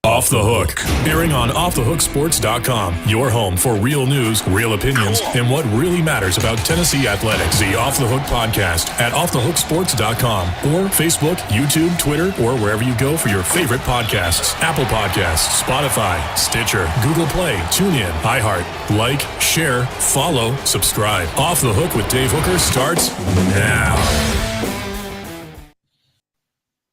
Off the Hook, airing on offthehooksports.com. Your home for real news, real opinions, and what really matters about Tennessee athletics. The Off the Hook podcast at offthehooksports.com or Facebook, YouTube, Twitter, or wherever you go for your favorite podcasts. Apple Podcasts, Spotify, Stitcher, Google Play, TuneIn, iHeart. Like, share, follow, subscribe. Off the Hook with Dave Hooker starts now.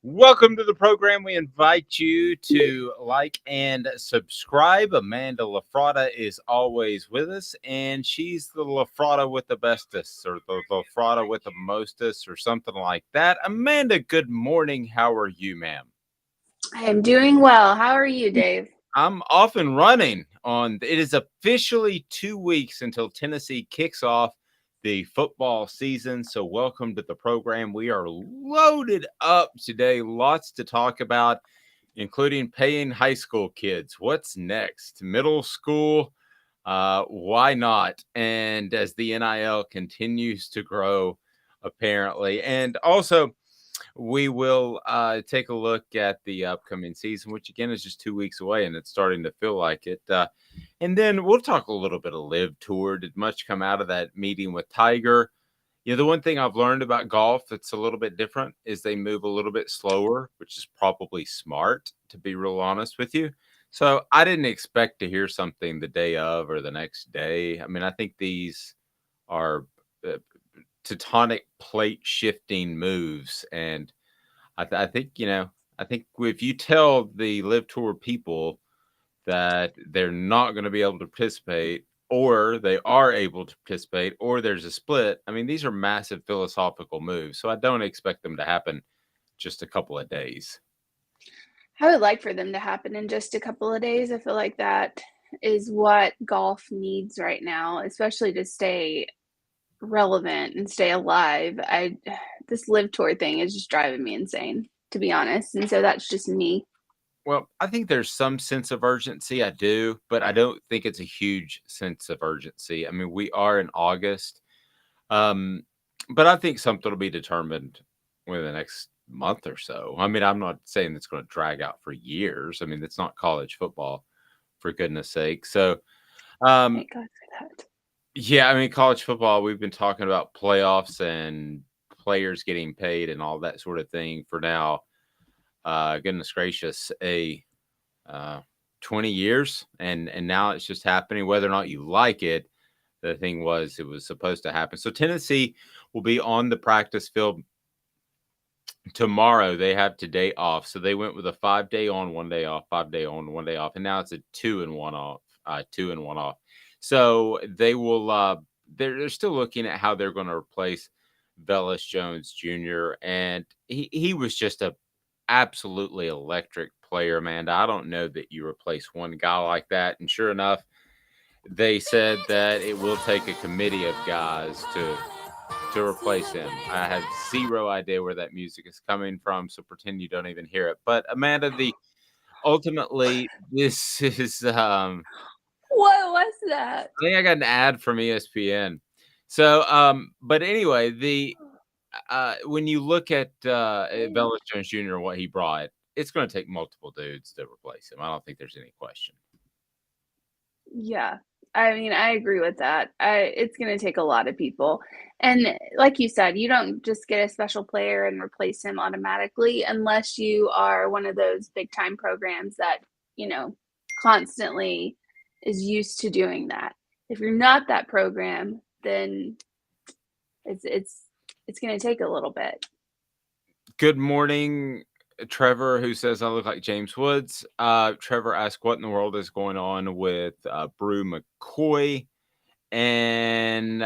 Welcome to the program. We invite you to like and subscribe. Amanda LaFratta is always with us, and she's the LaFratta with the bestest, or the LaFratta with the mostest, or something like that. Amanda, good morning. How are you, ma'am? I am doing well. How are you, Dave? I'm off and running on. It is officially 2 weeks until Tennessee kicks off the football season. So welcome to the program. We are loaded up today. Lots to talk about, including paying high school kids. What's next? Middle school? Why not? And as the NIL continues to grow, apparently. And also, we will take a look at the upcoming season, which again is just 2 weeks away, and it's starting to feel like it. And then we'll talk a little bit of Live Tour. Did much come out of that meeting with Tiger? You know, the one thing I've learned about golf that's a little bit different is they move a little bit slower, which is probably smart, to be real honest with you. So I didn't expect to hear something the day of or the next day. I mean, I think these are tectonic plate shifting moves, and I think if you tell the Live Tour people that they're not going to be able to participate, or they are able to participate, or there's a split, I mean, these are massive philosophical moves, so I don't expect them to happen just a couple of days. I would like for them to happen in just a couple of days. I feel like that is what golf needs right now, especially to stay relevant and stay alive. This Live Tour thing is just driving me insane, to be honest. And so that's just me. Well, I think there's some sense of urgency. I do, but I don't think it's a huge sense of urgency. I mean, we are in August, but I think something will be determined within the next month or so. I mean, I'm not saying it's going to drag out for years. I mean, it's not college football, for goodness sake. So, Thank God for that. yeah, I mean, college football, we've been talking about playoffs and players getting paid and all that sort of thing for now. Goodness gracious, 20 years, and now it's just happening. Whether or not you like it, the thing was, it was supposed to happen. So Tennessee will be on the practice field tomorrow. They have today off, so they went with a 5-day on, 1 day off, 5-day on, 1 day off, and now it's a 2 and 1 off, 2 and 1 off. So they will. They're still looking at how they're going to replace Velus Jones Jr. And he was just a absolutely electric player, Amanda. I don't know that you replace one guy like that. And sure enough, they said that it will take a committee of guys to replace him. I have zero idea where that music is coming from, so pretend you don't even hear it. But Amanda, ultimately this is What was that? I think I got an ad from ESPN. So but anyway, when you look at Velus Jones Jr. and what he brought, it's going to take multiple dudes to replace him. I don't think there's any question. Yeah. I mean, I agree with that. It's going to take a lot of people. And like you said, you don't just get a special player and replace him automatically unless you are one of those big time programs that, constantly is used to doing that. If you're not that program, then it's going to take a little bit. Good morning, Trevor, who says I look like James Woods. Trevor asked what in the world is going on with Bru McCoy. And,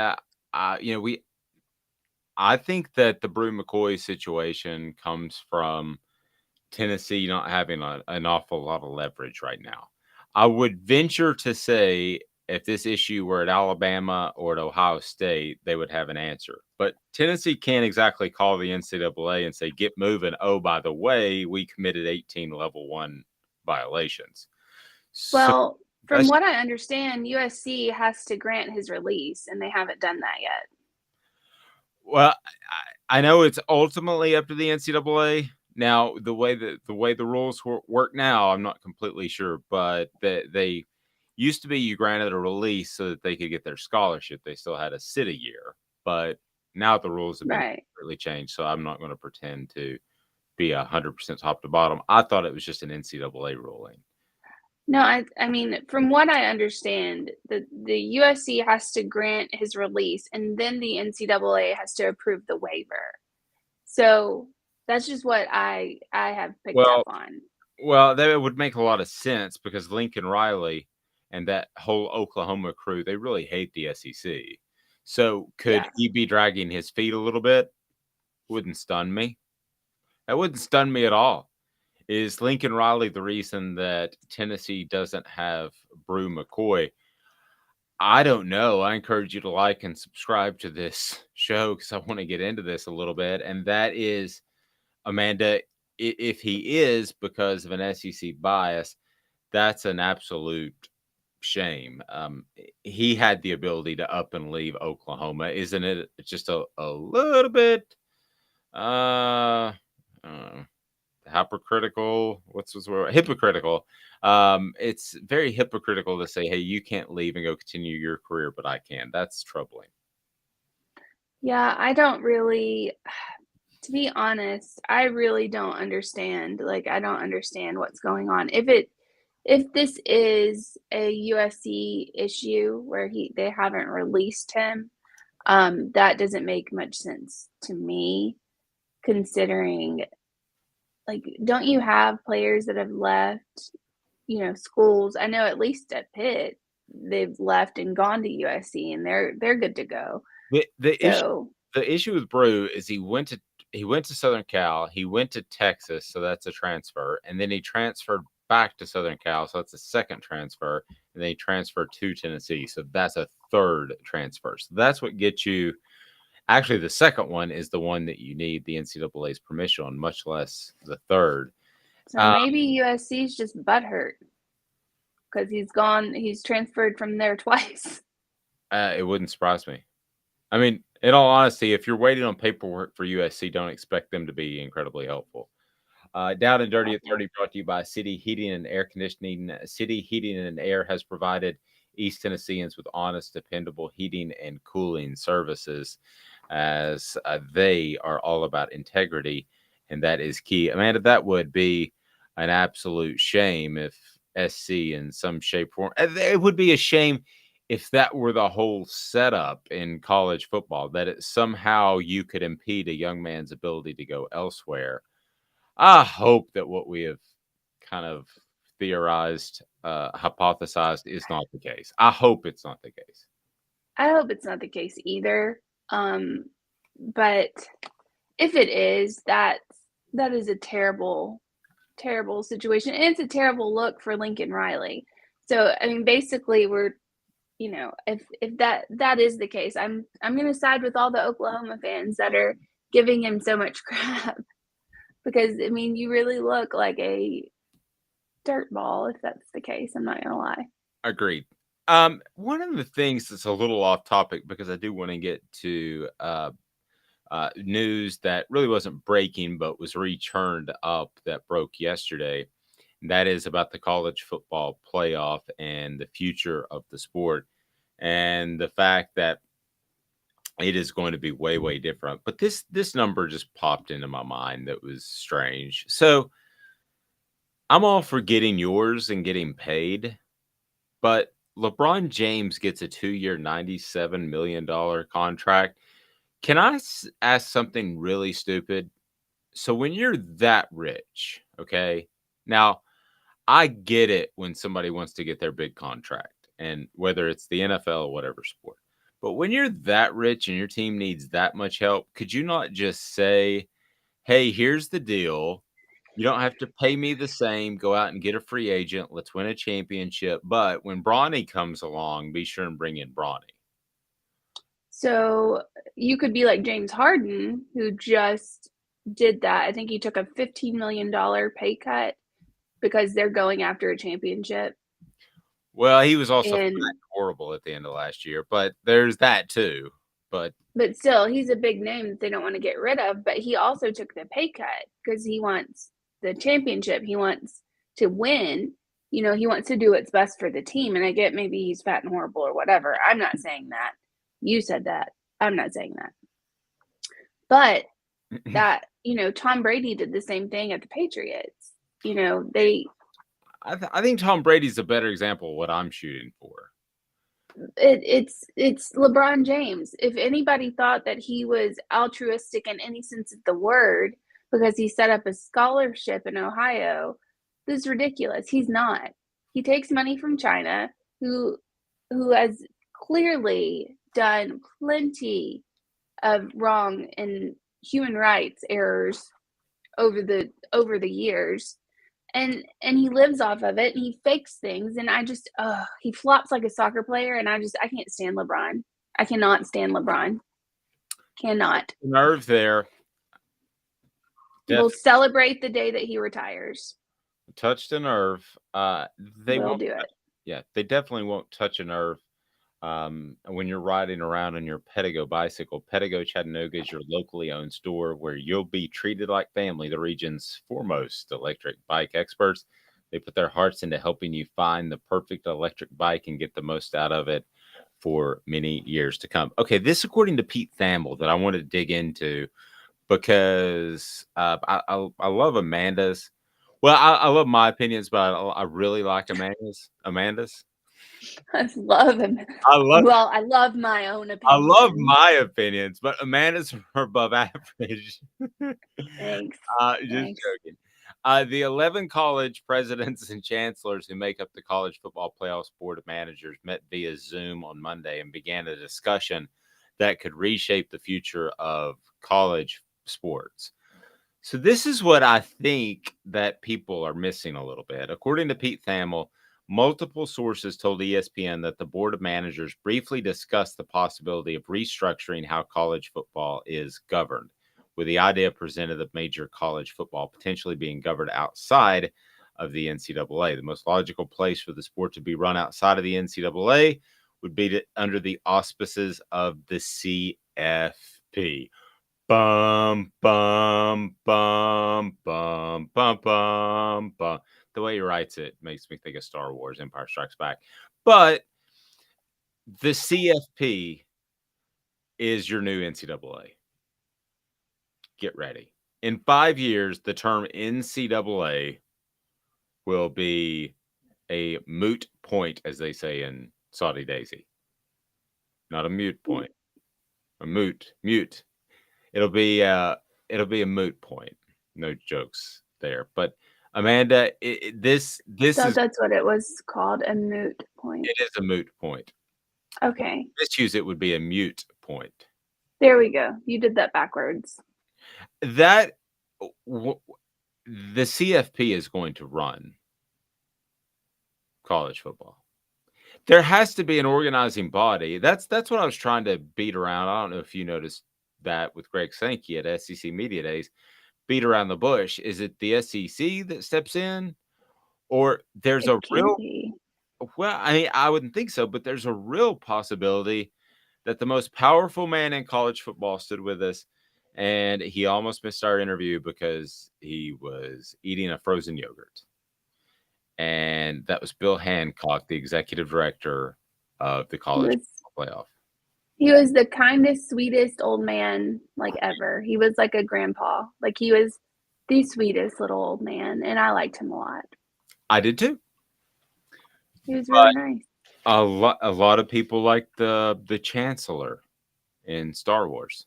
I think that the Bru McCoy situation comes from Tennessee not having an awful lot of leverage right now. I would venture to say if this issue were at Alabama or at Ohio State, they would have an answer. But Tennessee can't exactly call the NCAA and say, get moving. Oh, by the way, we committed 18 level 1 violations. Well, from what I understand, USC has to grant his release, and they haven't done that yet. Well, I know it's ultimately up to the NCAA. Now, the way the rules work now, I'm not completely sure, but they used to be you granted a release so that they could get their scholarship. They still had to sit a year, but now the rules have been Right. completely changed. So I'm not going to pretend to be 100% top to bottom. I thought it was just an NCAA ruling. No, I mean, from what I understand, the USC has to grant his release, and then the NCAA has to approve the waiver. So that's just what I have picked up on. Well, that would make a lot of sense because Lincoln Riley and that whole Oklahoma crew, they really hate the SEC. So could Yeah. he be dragging his feet a little bit? Wouldn't stun me. That wouldn't stun me at all. Is Lincoln Riley the reason that Tennessee doesn't have Bru McCoy? I don't know. I encourage you to like and subscribe to this show because I want to get into this a little bit. And that is, Amanda, if he is because of an SEC bias, that's an absolute shame. He had the ability to up and leave Oklahoma. Isn't it just a little bit hypocritical? What's this word? Hypocritical. It's very hypocritical to say, hey, you can't leave and go continue your career, but I can. That's troubling. Yeah, I don't really, to be honest, I really don't understand. Like, I don't understand what's going on. If this is a USC issue where they haven't released him, that doesn't make much sense to me, considering, like, don't you have players that have left, schools? I know at least at Pitt, they've left and gone to USC, and they're good to go. The So issue with Bru is he went to Southern Cal, he went to Texas, so that's a transfer, and then he transferred back to Southern Cal, so that's a second transfer, and then he transferred to Tennessee, so that's a third transfer. So that's what gets you. Actually, the second one is the one that you need the NCAA's permission on, much less the third. maybe USC is just butthurt because he's transferred from there twice. It wouldn't surprise me. I mean, in all honesty, if you're waiting on paperwork for USC, don't expect them to be incredibly helpful. Down and Dirty at 30 brought to you by City Heating and Air Conditioning. City Heating and Air has provided East Tennesseans with honest, dependable heating and cooling services, as they are all about integrity, and that is key. Amanda, that would be an absolute shame if SC in some shape or form. It would be a shame if that were the whole setup in college football, that somehow you could impede a young man's ability to go elsewhere. I hope that what we have kind of theorized, hypothesized is not the case. I hope it's not the case. I hope it's not the case either. But if it is, that is a terrible, terrible situation. And it's a terrible look for Lincoln Riley. So, I mean, basically we're, if that is the case, I'm going to side with all the Oklahoma fans that are giving him so much crap. Because, I mean, you really look like a dirt ball if that's the case. I'm not going to lie. Agreed. One of the things that's a little off topic, because I do want to get to news that really wasn't breaking, but was returned up that broke yesterday. And that is about the college football playoff and the future of the sport, and the fact that it is going to be way, way different. But this number just popped into my mind that was strange. So I'm all for getting yours and getting paid, but LeBron James gets a 2-year, $97 million contract. Can I ask something really stupid? So when you're that rich, okay, now I get it when somebody wants to get their big contract, and whether it's the NFL or whatever sport. But when you're that rich and your team needs that much help, could you not just say, hey, here's the deal. You don't have to pay me the same. Go out and get a free agent. Let's win a championship. But when Bronny comes along, be sure and bring in Bronny. So you could be like James Harden, who just did that. I think he took a $15 million pay cut because they're going after a championship. Well, he was also horrible at the end of last year, but there's that too. But But still, he's a big name that they don't want to get rid of. But he also took the pay cut because he wants the championship. He wants to win. He wants to do what's best for the team. And I get maybe he's fat and horrible or whatever. I'm not saying that. You said that. I'm not saying that. But that, Tom Brady did the same thing at the Patriots. I think Tom Brady's a better example of what I'm shooting for. It's LeBron James. If anybody thought that he was altruistic in any sense of the word because he set up a scholarship in Ohio, this is ridiculous. He's not. He takes money from China, who has clearly done plenty of wrong and human rights errors over the years. And he lives off of it and he fakes things. And he flops like a soccer player. And I can't stand LeBron. I cannot stand LeBron. Cannot. Nerve there. We'll celebrate the day that he retires. Touched a nerve. They will won't do it. Yeah, they definitely won't touch a nerve. When you're riding around on your Pedigo bicycle. Pedigo Chattanooga is your locally owned store where you'll be treated like family, the region's foremost electric bike experts. They put their hearts into helping you find the perfect electric bike and get the most out of it for many years to come. Okay, this according to Pete Thamel that I wanted to dig into because I love Amanda's. Well, I love my opinions, but I really like Amanda's. I love him. I love my own opinion. I love my opinions, but Amanda's are above average. Thanks. Just joking. The 11 college presidents and chancellors who make up the College Football Playoffs Board of Managers met via Zoom on Monday and began a discussion that could reshape the future of college sports. So this is what I think that people are missing a little bit. According to Pete Thamel, multiple sources told ESPN that the Board of Managers briefly discussed the possibility of restructuring how college football is governed, with the idea presented of major college football potentially being governed outside of the NCAA. The most logical place for the sport to be run outside of the NCAA would be under the auspices of the CFP. Bum, bum, bum, bum, bum, bum, bum. The way he writes it makes me think of Star Wars, Empire Strikes Back. But the CFP is your new NCAA. Get ready. In 5 years, the term NCAA will be a moot point, as they say in Saudi Daisy. Not a mute point. A mute. It'll be a moot point. No jokes there. But Amanda, this is that's what it was called, a moot point. It is a moot point. Okay. Misuse it would be a mute point. There we go. You did that backwards. The CFP is going to run college football. There has to be an organizing body. That's what I was trying to beat around. I don't know if you noticed that with Greg Sankey at SEC Media Days. Beat around the bush. Is it the SEC that steps in, or there's a real? Well, I wouldn't think so, but there's a real possibility that the most powerful man in college football stood with us, and he almost missed our interview because he was eating a frozen yogurt. And that was Bill Hancock, the executive director of the college playoff. He was the kindest, sweetest old man ever. He was like a grandpa. He was the sweetest little old man, and I liked him a lot. I did too. He was really nice. A lot of people liked the Chancellor in Star Wars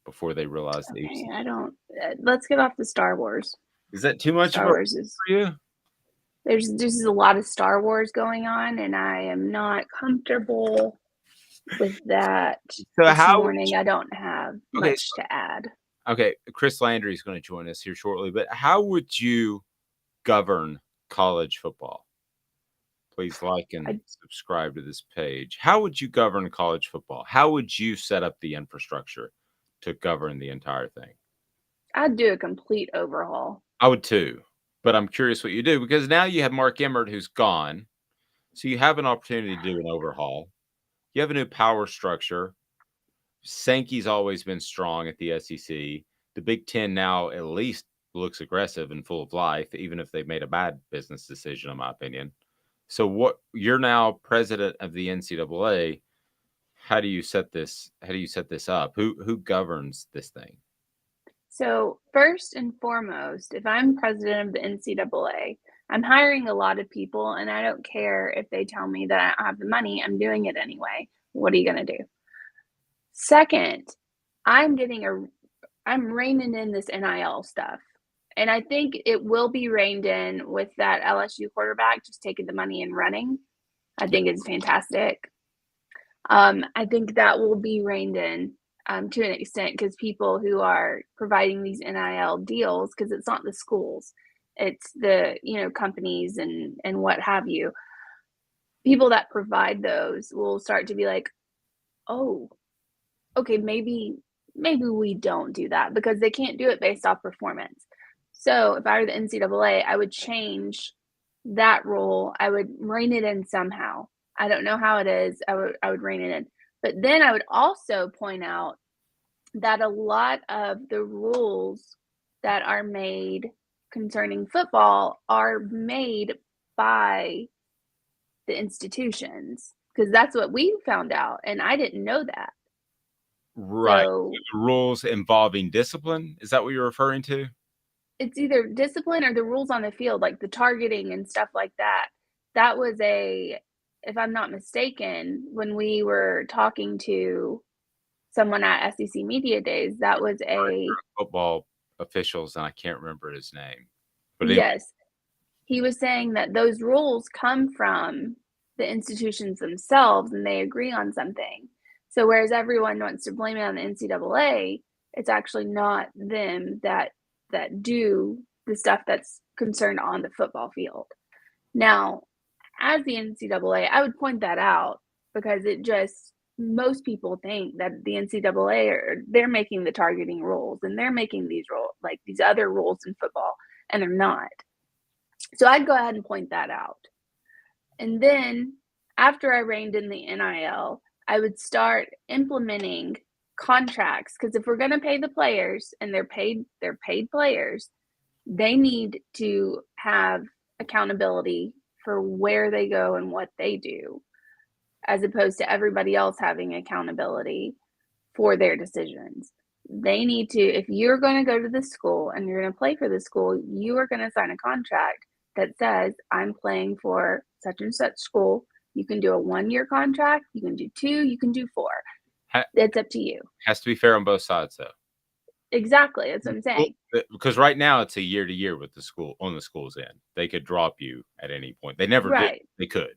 before they realized that he was. I don't. Let's get off the Star Wars. Is that too much Star Wars is for you? There's just a lot of Star Wars going on, and I am not comfortable with that. So this morning, I don't have much to add. Okay, Chris Landry is going to join us here shortly, but how would you govern college football? Please like and subscribe to this page. How would you govern college football? How would you set up the infrastructure to govern the entire thing? I'd do a complete overhaul. I would too, but I'm curious what you do because now you have Mark Emmert who's gone, so you have an opportunity to do an overhaul. You have a new power structure. Sankey's always been strong at the SEC. The Big Ten now at least looks aggressive and full of life, even if they've made a bad business decision, in my opinion. So you're now president of the NCAA. How do you set this up? Who governs this thing? So first and foremost, if I'm president of the NCAA, I'm hiring a lot of people, and I don't care if they tell me that I don't have the money. I'm doing it anyway. What are you going to do? Second, I'm reining in this NIL stuff. And I think it will be reined in with that LSU quarterback just taking the money and running. I think it's fantastic. I think that will be reined in to an extent, because people who are providing these NIL deals, because it's not the schools, it's the companies and what have you. People that provide those will start to be like, oh, okay, maybe we don't do that, because they can't do it based off performance. So if I were the NCAA, I would change that rule. I would rein it in somehow. I don't know how it is. I would rein it in. But then I would also point out that a lot of the rules that are made concerning football are made by the institutions, because that's what we found out, and I didn't know that. Right. So, the rules involving discipline, is that what you're referring to? It's either discipline or the rules on the field, like the targeting and stuff like that. That was if I'm not mistaken, when we were talking to someone at SEC Media Days, that was football officials, and I can't remember his name. But yes, he was saying that those rules come from the institutions themselves, and they agree on something. So whereas everyone wants to blame it on the NCAA, it's actually not them that do the stuff that's concerned on the football field. Now, as the NCAA, I would point that out, because most people think that the NCAA they're making the targeting rules, and they're making these rules, like these other rules in football, and they're not. So I'd go ahead and point that out. And then after I reined in the NIL, I would start implementing contracts, because if we're going to pay the players, and they're paid players, they need to have accountability for where they go and what they do, as opposed to everybody else having accountability for their decisions. They need to, if you're going to go to the school and you're going to play for the school, you are going to sign a contract that says, I'm playing for such and such school. You can do a 1-year contract, you can do 2, you can do 4. It's up to you. Has to be fair on both sides, though. Exactly, that's what I'm saying. Because right now it's a year to year with the school on the school's end. They could drop you at any point. They never did. They could.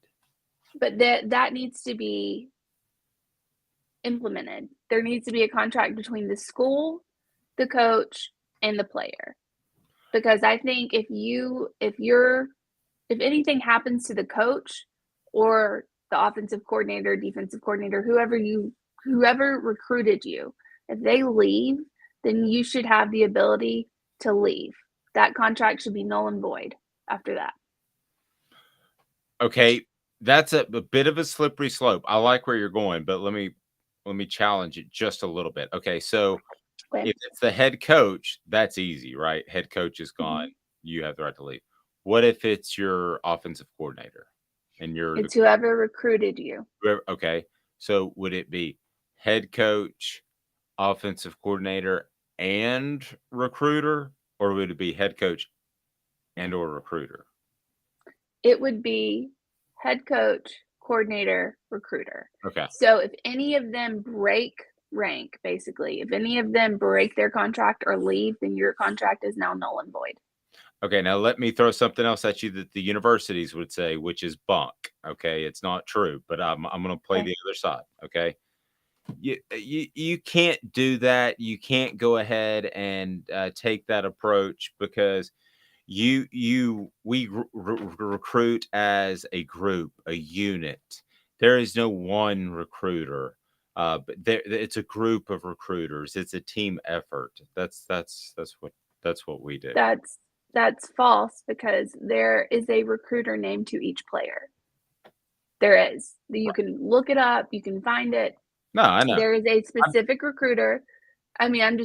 But that needs to be implemented. There needs to be a contract between the school, the coach, and the player. Because I think if anything happens to the coach or the offensive coordinator, defensive coordinator, whoever recruited you, if they leave, then you should have the ability to leave. That contract should be null and void after that. Okay, that's a bit of a slippery slope. I like where you're going, but let me challenge it just a little bit. Okay, so if it's the head coach, that's easy, right? Head coach is gone. Mm-hmm. You have the right to leave. What if it's your offensive coordinator and it's whoever recruited you? Okay, so would it be head coach, offensive coordinator, and recruiter, or would it be head coach and or recruiter? It would be head coach, coordinator, recruiter. Okay. So if any of them break rank, basically, if any of them break their contract or leave, then your contract is now null and void. Okay, now let me throw something else at you that the universities would say, which is bunk. Okay, it's not true, but I'm going to play the other side. Okay, you can't do that. You can't go ahead and take that approach, because we recruit as a group, a unit. There is no one recruiter, but it's a group of recruiters. It's a team effort. That's what we do. That's false, because there is a recruiter named to each player. There is. You can look it up. You can find it. No, I know. There is a specific recruiter. I mean, I'm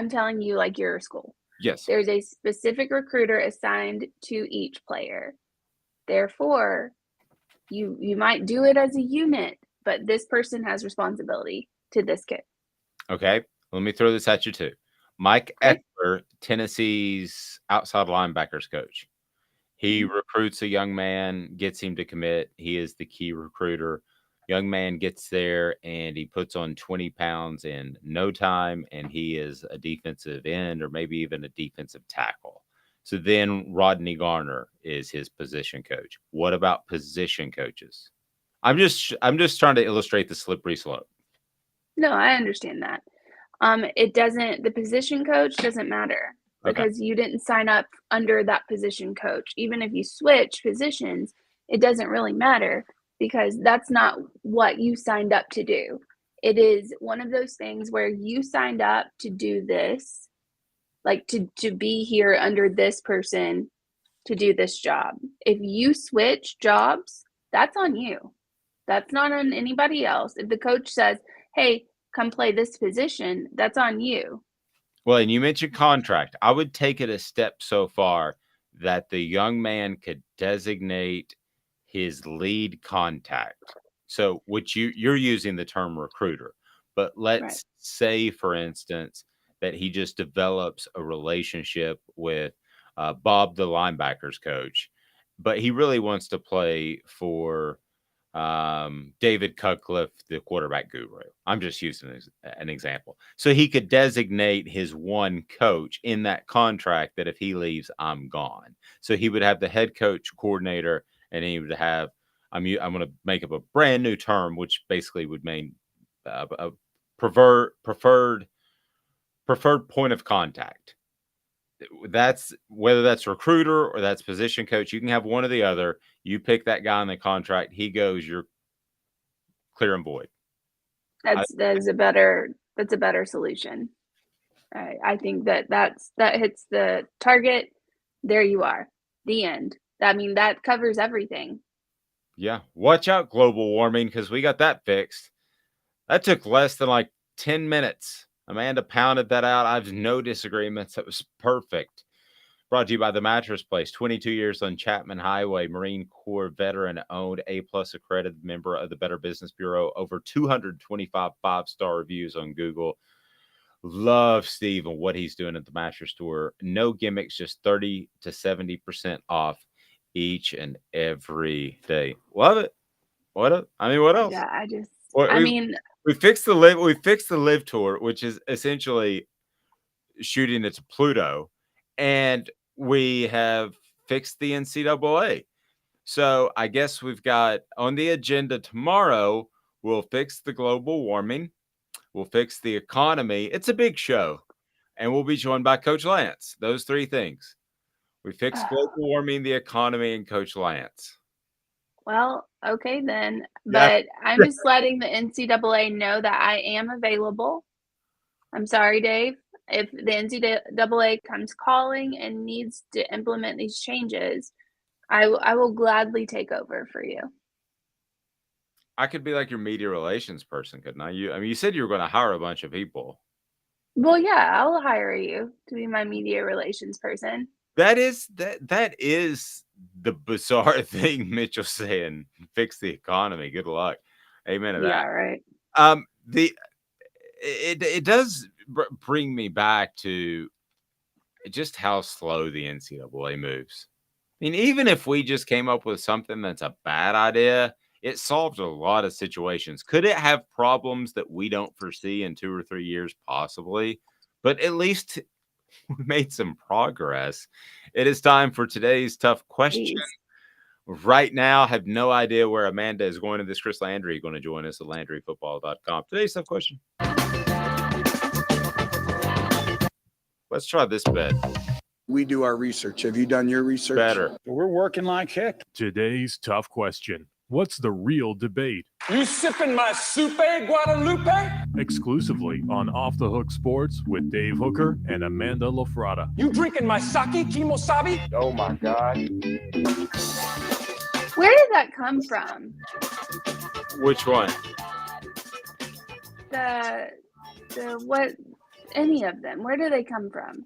telling you like your school. Yes. There's a specific recruiter assigned to each player. Therefore, you might do it as a unit, but this person has responsibility to this kid. Okay. Let me throw this at you too. Mike Okay. Eckler, Tennessee's outside linebackers coach. He recruits a young man, gets him to commit. He is the key recruiter. Young man gets there and he puts on 20 pounds in no time, and he is a defensive end or maybe even a defensive tackle. So then Rodney Garner is his position coach. What about position coaches? I'm just trying to illustrate the slippery slope. No, I understand that. The position coach doesn't matter because you didn't sign up under that position coach. Even if you switch positions, it doesn't really matter because that's not what you signed up to do. It is one of those things where you signed up to do this, like to be here under this person to do this job. If you switch jobs, that's on you. That's not on anybody else. If the coach says, hey, come play this position, that's on you. Well, and you mentioned contract. I would take it a step so far that the young man could designate his lead contact. So which you're using the term recruiter, but let's say, for instance, that he just develops a relationship with Bob, the linebackers coach, but he really wants to play for David Cutcliffe, the quarterback guru. I'm just using an example. So he could designate his one coach in that contract that if he leaves, I'm gone. So he would have the head coach coordinator, and he would have, I'm going to make up a brand new term, which basically would mean a preferred point of contact. That's whether that's recruiter or that's position coach. You can have one or the other. You pick that guy on the contract. He goes, you're clear and void. That's a better solution. I think that hits the target. There you are. The end. I mean, that covers everything. Yeah. Watch out, global warming, because we got that fixed. That took less than like 10 minutes. Amanda pounded that out. I have no disagreements. That was perfect. Brought to you by The Mattress Place. 22 years on Chapman Highway. Marine Corps veteran owned, A+ accredited member of the Better Business Bureau. Over 225 5-star reviews on Google. Love Steve and what he's doing at the mattress store. No gimmicks, just 30 to 70% off each and every day. Love it. What else? Yeah, we fixed the live. We fixed the live tour, which is essentially shooting it to Pluto, and we have fixed the NCAA. So I guess we've got on the agenda tomorrow. We'll fix the global warming. We'll fix the economy. It's a big show, and we'll be joined by Coach Lance. Those three things. We fixed global warming, the economy, and Coach Lance. Well, okay then. But I'm just letting the NCAA know that I am available. I'm sorry, Dave. If the NCAA comes calling and needs to implement these changes, I will gladly take over for you. I could be like your media relations person, couldn't I? You said you were going to hire a bunch of people. Well, yeah, I'll hire you to be my media relations person. That is the bizarre thing Mitchell's saying. Fix the economy. Good luck. Amen to that. Yeah, right. It does bring me back to just how slow the NCAA moves. I mean, even if we just came up with something that's a bad idea, it solved a lot of situations. Could it have problems that we don't foresee in 2 or 3 years? Possibly. But at least we made some progress. It is time for today's tough question. Jeez. Right now, I have no idea where Amanda is going to this. Chris Landry is going to join us at LandryFootball.com. Today's tough question. Let's try this bet. We do our research. Have you done your research? Better. We're working like heck. Today's tough question. What's the real debate? You sipping my soupe, Guadalupe? Exclusively on Off the Hook Sports with Dave Hooker and Amanda LaFratta. You drinking my sake, Kimosabi? Oh my God. Where did that come from? Which one? what any of them? Where do they come from?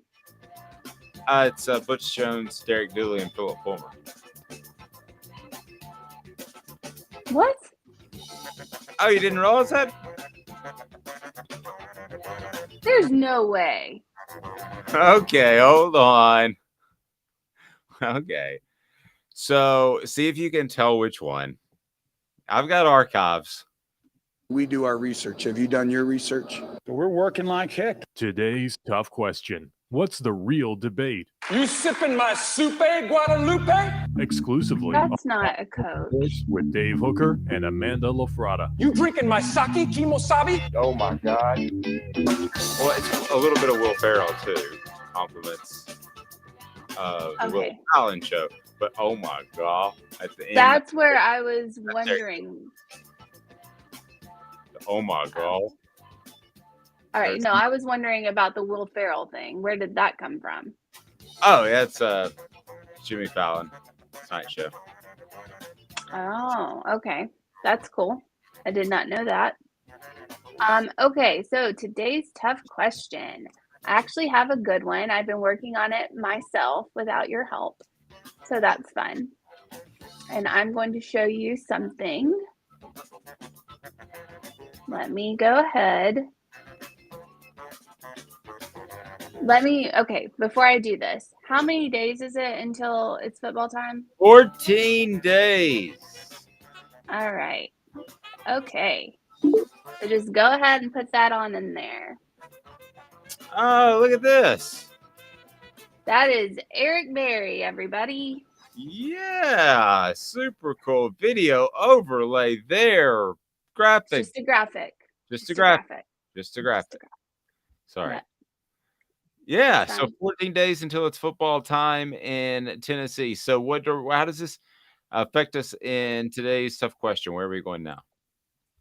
It's Butch Jones, Derek Dooley, and Philip Fulmer. What? Oh, you didn't realize that? There's no way. Okay, hold on. Okay. So, see if you can tell which one. I've got archives. We do our research. Have you done your research? We're working like heck. Today's tough question. What's the real debate? You sipping my soupe, Guadalupe? Exclusively That's not a coach. with Dave Hooker and Amanda LaFratta. You drinking my sake, kimosabi? Oh my God. Well, it's a little bit of Will Ferrell, too. Compliments the Will Okay. Allen show. But, oh, my God. At the end, That's where I was wondering. oh, my God. All right, no, I was wondering about the Will Ferrell thing. Where did that come from? Oh, yeah, it's Jimmy Fallon Tonight Show. Oh, okay. That's cool. I did not know that. Okay, so today's tough question. I actually have a good one. I've been working on it myself without your help. So that's fun. And I'm going to show you something. Let me go ahead. Okay, before I do this, how many days is it until it's football time? 14 days. All right. Okay. So just go ahead and put that on in there. Oh, look at this. That is Eric Berry, everybody. Yeah, super cool video overlay there. Graphic. Just a graphic. Just a graphic. Sorry. Yeah, so 14 days until it's football time in Tennessee. So how does this affect us in today's tough question? Where are we going now?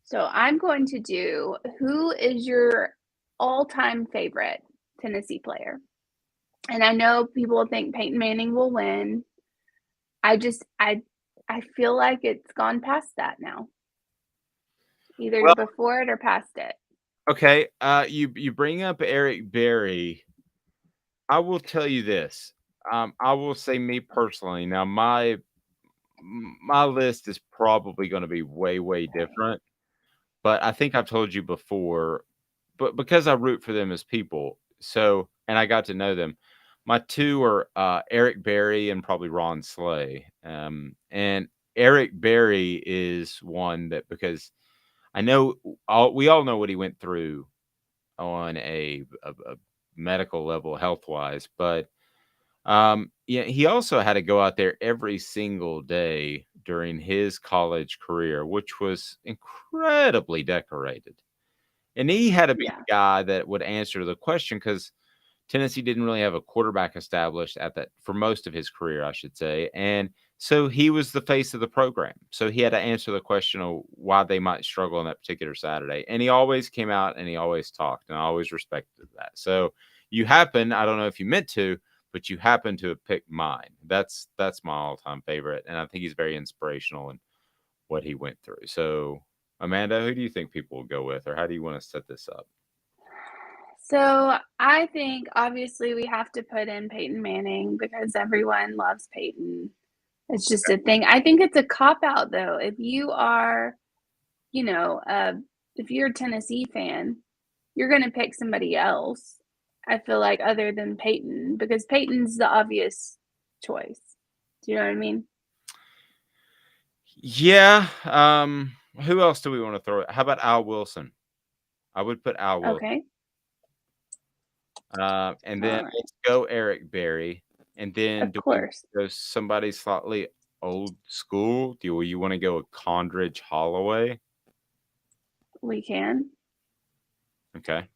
So I'm going to do, who is your all-time favorite Tennessee player? And I know people think Peyton Manning will win. I feel like it's gone past that now. Either before it or past it. Okay, you bring up Eric Berry. I will tell you this. I will say me personally. Now, my list is probably going to be way, way different. But I think I've told you before, but because I root for them as people, and I got to know them, my two are Eric Berry and probably Ron Slay. And Eric Berry is one that, because I know we all know what he went through on a medical level, health wise, but yeah, he also had to go out there every single day during his college career, which was incredibly decorated. And he had to be the guy that would answer the question, because Tennessee didn't really have a quarterback established for most of his career, I should say. And so he was the face of the program. So he had to answer the question of why they might struggle on that particular Saturday. And he always came out and he always talked, and I always respected that. So I don't know if you meant to, but you happen to have picked mine. That's my all-time favorite, and I think he's very inspirational in what he went through. So, Amanda, who do you think people will go with, or how do you want to set this up? So I think obviously we have to put in Peyton Manning because everyone loves Peyton. It's just a thing. I think it's a cop-out, though. If you are, if you're a Tennessee fan, you're going to pick somebody else, I feel like, other than Peyton, because Peyton's the obvious choice. Do you know what I mean? Yeah. Who else do we want to throw? How about Al Wilson? I would put Al Wilson. Okay. And then let's go Eric Berry. And then of course, go somebody slightly old school? Do you want to go with Condridge Holloway? We can. Okay.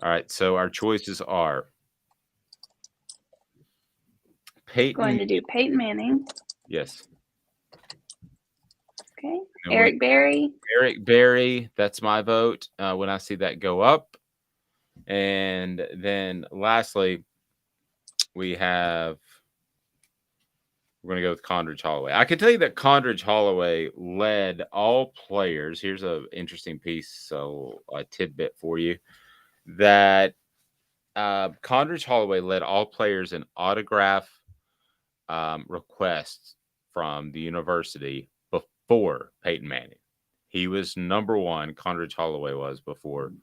All right. So our choices are Peyton. Going to do Peyton Manning. Yes. Okay. Eric Berry. Eric Berry. That's my vote when I see that go up. And then lastly, we're We're going to go with Condridge Holloway. I can tell you that Condridge Holloway led all players. Here's an interesting piece, so a tidbit for you, that Condridge Holloway led all players in autograph requests from the university before Peyton Manning. He was number one. Condridge Holloway was before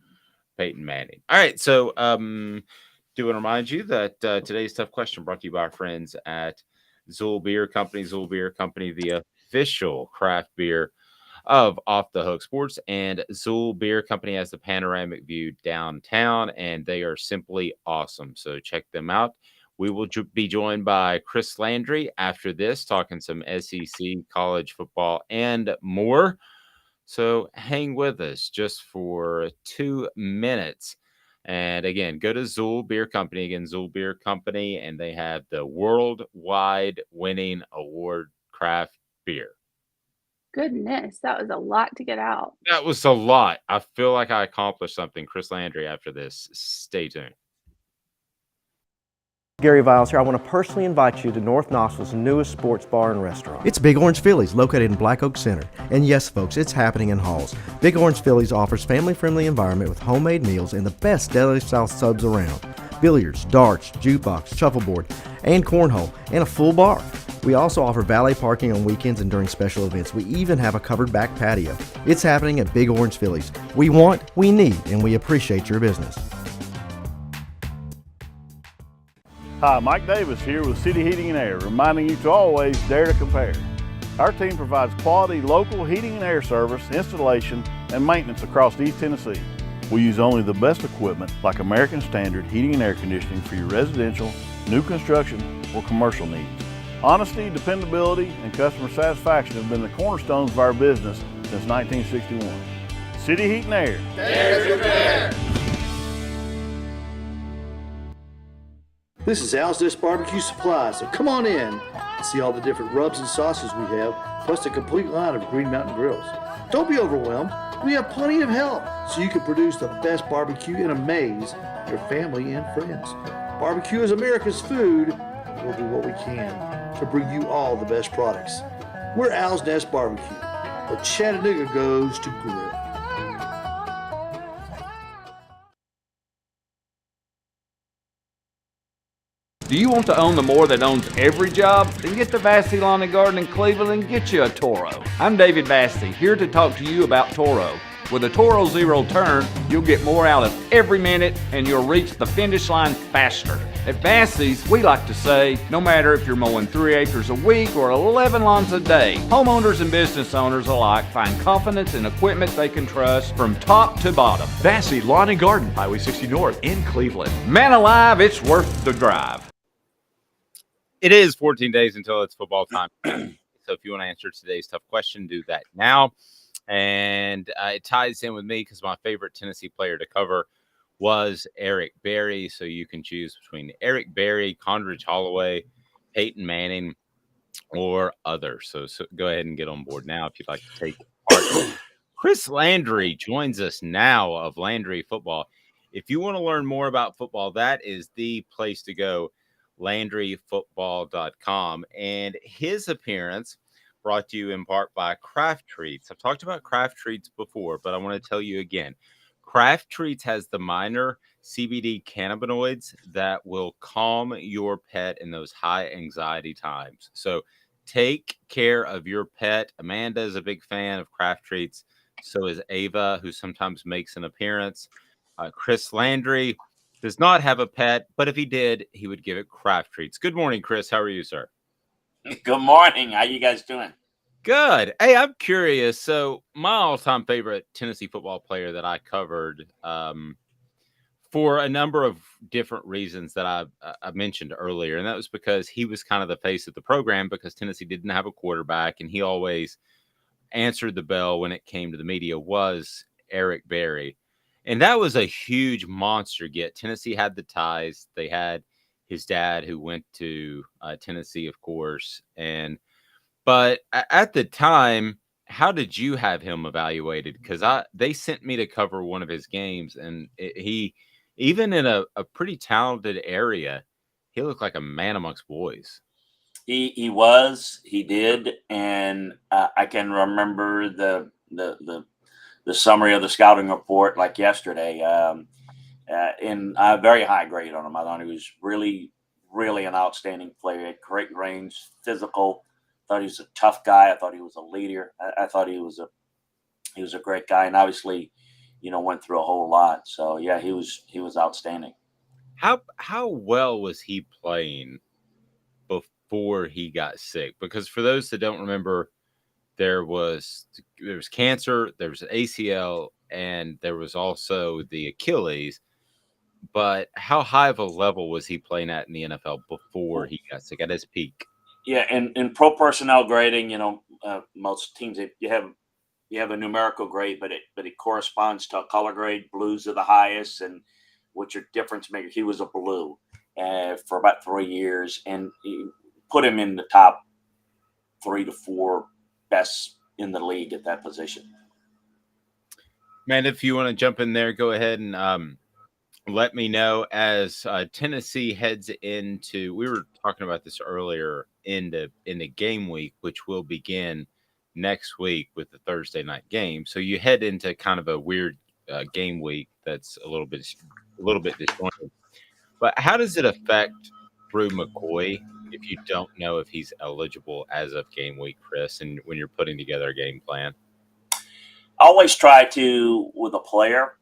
Peyton Manning. All right, so do want to remind you that today's tough question brought to you by our friends at Zool Beer Company. Zool Beer Company, the official craft beer of Off the Hook Sports, and Zool Beer Company has the panoramic view downtown, and they are simply awesome. So check them out. We will be joined by Chris Landry after this, talking some SEC, college football, and more. So hang with us just for 2 minutes. And again, go to Zool Beer Company. Again, Zool Beer Company, and they have the worldwide winning award craft beer. Goodness, that was a lot to get out. That was a lot. I feel like I accomplished something. Chris Landry after this. Stay tuned. Gary Viles here. I want to personally invite you to North Knoxville's newest sports bar and restaurant. It's Big Orange Phillies, located in Black Oak Center. And yes, folks, it's happening in Halls. Big Orange Phillies offers family-friendly environment with homemade meals and the best deli-style subs around. Billiards, darts, jukebox, shuffleboard, and cornhole, and a full bar. We also offer valet parking on weekends and during special events. We even have a covered back patio. It's happening at Big Orange Phillies. We want, we need, and we appreciate your business. Hi, Mike Davis here with City Heating and Air, reminding you to always dare to compare. Our team provides quality local heating and air service, installation, and maintenance across East Tennessee. We use only the best equipment like American Standard heating and air conditioning for your residential, new construction, or commercial needs. Honesty, dependability, and customer satisfaction have been the cornerstones of our business since 1961. City Heat and Air. Dare to compare. This is Al's Dish Barbecue Supply, so come on in and see all the different rubs and sauces we have, plus a complete line of Green Mountain grills. Don't be overwhelmed. We have plenty of help so you can produce the best barbecue and amaze your family and friends. Barbecue is America's food. We'll do what we can to bring you all the best products. We're Al's Nest Barbecue, but Chattanooga goes to grill. Do you want to own the more that owns every job? Then get to Vassy Lawn and Garden in Cleveland and get you a Toro. I'm David Vassy, here to talk to you about Toro. With a Toro Zero Turn, you'll get more out of every minute and you'll reach the finish line faster. At Vassy's, we like to say, no matter if you're mowing 3 acres a week or 11 lawns a day, homeowners and business owners alike find confidence in equipment they can trust from top to bottom. Vassy Lawn and Garden, Highway 60 North in Cleveland. Man alive, it's worth the drive. It is 14 days until it's football time. So if you want to answer today's tough question, do that now. And it ties in with me because my favorite Tennessee player to cover was Eric Berry. So you can choose between Eric Berry, Condridge Holloway, Peyton Manning, or others. So go ahead and get on board now if you'd like to take part. Chris Landry joins us now of Landry Football. If you want to learn more about football, that is the place to go. LandryFootball.com, and his appearance brought to you in part by Craft Treats. I've talked about Craft Treats before, but I want to tell you again. Craft Treats has the minor CBD cannabinoids that will calm your pet in those high anxiety times. So take care of your pet. Amanda is a big fan of Craft Treats. So is Ava, who sometimes makes an appearance. Chris Landry does not have a pet, but if he did, he would give it Craft Treats. Good morning, Chris. How are you, sir? Good morning. How you guys doing? Good. Hey, I'm curious. So my all-time favorite Tennessee football player that I covered for a number of different reasons that I mentioned earlier, and that was because he was kind of the face of the program because Tennessee didn't have a quarterback, and he always answered the bell when it came to the media, was Eric Berry. And that was a huge monster get. Tennessee had the ties. They had his dad who went to Tennessee, of course. But at the time, how did you have him evaluated? Because they sent me to cover one of his games, and he, even in a pretty talented area, he looked like a man amongst boys. He did, and I can remember the summary of the scouting report like yesterday. In a very high grade on him. I thought he was really, really an outstanding player. He had great range, physical. Thought he was a tough guy. I thought he was a leader. I thought he was a great guy, and obviously, went through a whole lot. So yeah, he was outstanding. How well was he playing before he got sick? Because for those that don't remember, there was cancer, there was ACL, and there was also the Achilles. But how high of a level was he playing at in the NFL before he got sick, at his peak? Yeah, and in pro personnel grading, most teams you have a numerical grade, but it corresponds to a color grade. Blues are the highest, and what's your difference maker? He was a blue for about 3 years, and he put him in the top 3 to 4 best in the league at that position. Man, if you want to jump in there, go ahead and let me know as Tennessee heads into. We were talking about this earlier in the game week, which will begin next week with the Thursday night game. So you head into kind of a weird game week that's a little bit disjointed. But how does it affect Bru McCoy if you don't know if he's eligible as of game week, Chris, and when you're putting together a game plan? Always try to, with a player,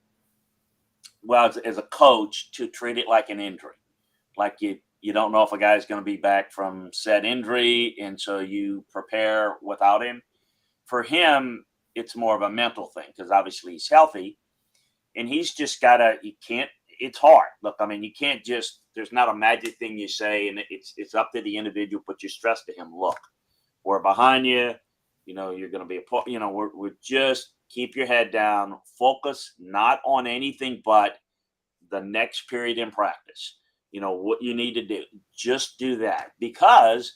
well, as a coach, to treat it like an injury. Like you don't know if a guy's going to be back from said injury, and so you prepare without him. For him, it's more of a mental thing because obviously he's healthy, and he's just got to – it's hard. Look, I mean, you can't just – there's not a magic thing you say, and it's up to the individual, but you stress to him, look, we're behind you. You're going to be we're just keep your head down, focus not on anything but the next period in practice. What you need to do, just do that because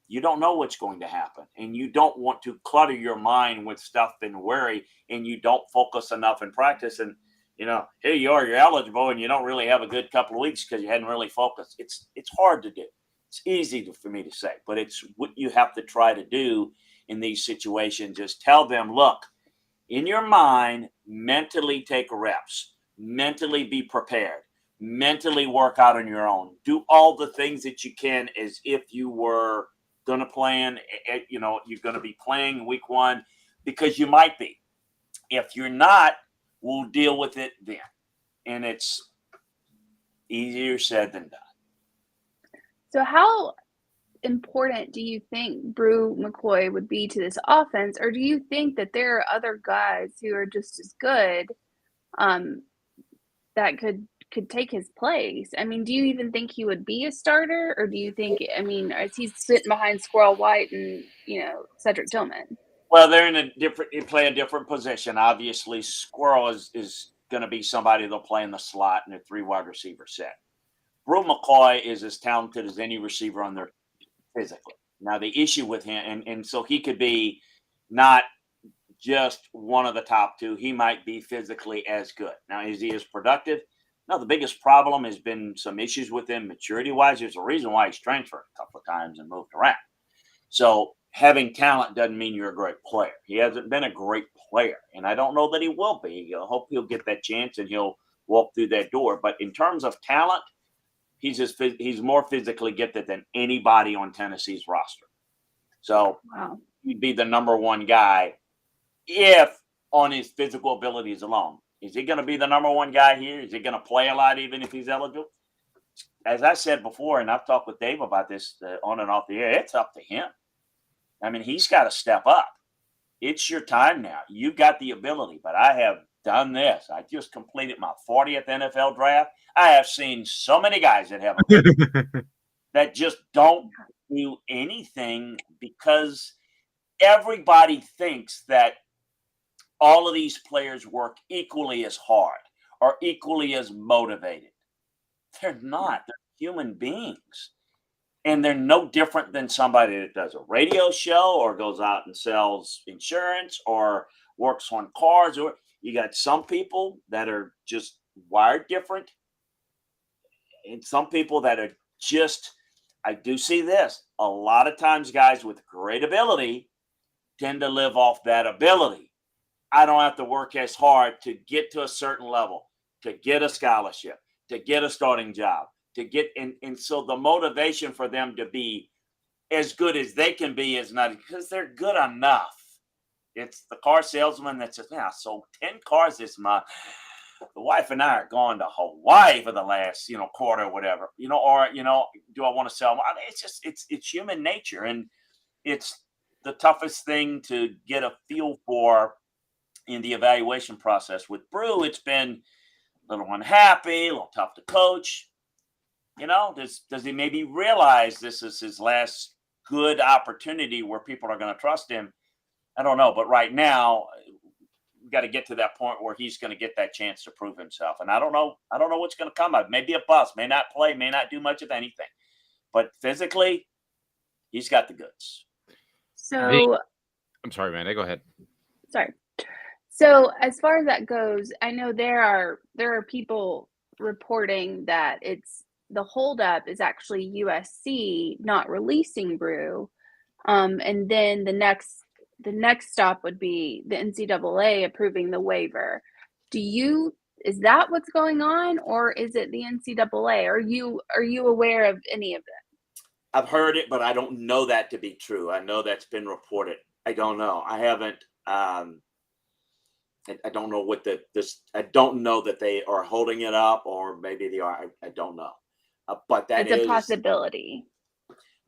you don't know what's going to happen and you don't want to clutter your mind with stuff and worry and you don't focus enough in practice. And, here you are, you're eligible and you don't really have a good couple of weeks because you hadn't really focused. It's hard to do. It's easy for me to say, but it's what you have to try to do in these situations. Just tell them, look, in your mind, mentally take reps, mentally be prepared, mentally work out on your own. Do all the things that you can as if you were going to plan, you're going to be playing week 1 because you might be. If you're not, we'll deal with it then. And it's easier said than done. So how important do you think Bru McCoy would be to this offense, or do you think that there are other guys who are just as good that could take his place? I mean, do you even think he would be a starter, or do you think, is he sitting behind Squirrel White and Cedric Tillman? Well, they're they play a different position. Obviously, Squirrel is going to be somebody they'll play in the slot in a 3 wide receiver set. Bru McCoy is as talented as any receiver on their physically. Now, the issue with him, and so he could be not just one of the top 2. He might be physically as good. Now, is he as productive? No, the biggest problem has been some issues with him maturity-wise. There's a reason why he's transferred a couple of times and moved around. So having talent doesn't mean you're a great player. He hasn't been a great player, and I don't know that he will be. I hope he'll get that chance and he'll walk through that door. But in terms of talent, he's more physically gifted than anybody on Tennessee's roster. So he'd be the number 1 guy if on his physical abilities alone. Is he going to be the number 1 guy here? Is he going to play a lot even if he's eligible? As I said before, and I've talked with Dave about this on and off the air, it's up to him. I mean, he's got to step up. It's your time now. You've got the ability, but I have done this. I just completed my 40th NFL draft. I have seen so many guys that have that just don't do anything because everybody thinks that all of these players work equally as hard or equally as motivated. They're not. They're human beings. And they're no different than somebody that does a radio show or goes out and sells insurance or works on cars. Or you got some people that are just wired different. And some people that are just, I do see this. a lot of times guys with great ability tend to live off that ability. I don't have to work as hard to get to a certain level, to get a scholarship, to get a starting job, to get and so the motivation for them to be as good as they can be is not because they're good enough. It's the car salesman that says, "Yeah, I sold 10 cars this month. The wife and I are going to Hawaii for the last, quarter or whatever, or, do I want to sell? I mean, it's just, it's human nature. And it's the toughest thing to get a feel for in the evaluation process. With Bru, it's been a little unhappy, a little tough to coach. Does he maybe realize this is his last good opportunity where people are going to trust him? I don't know. But right now, we got to get to that point where he's going to get that chance to prove himself. And I don't know what's going to come of it. Maybe a bust, may not play, may not do much of anything. But physically, he's got the goods. So I'm sorry, man. Go ahead. Sorry. So as far as that goes, I know there are people reporting that it's the holdup is actually USC not releasing Bru, and then the next stop would be the NCAA approving the waiver. Is that what's going on, or is it the NCAA? Are you aware of any of that? I've heard it, but I don't know that to be true. I know that's been reported. I don't know. I haven't. I don't know what I don't know that they are holding it up, or maybe they are. I don't know. But that it's a possibility.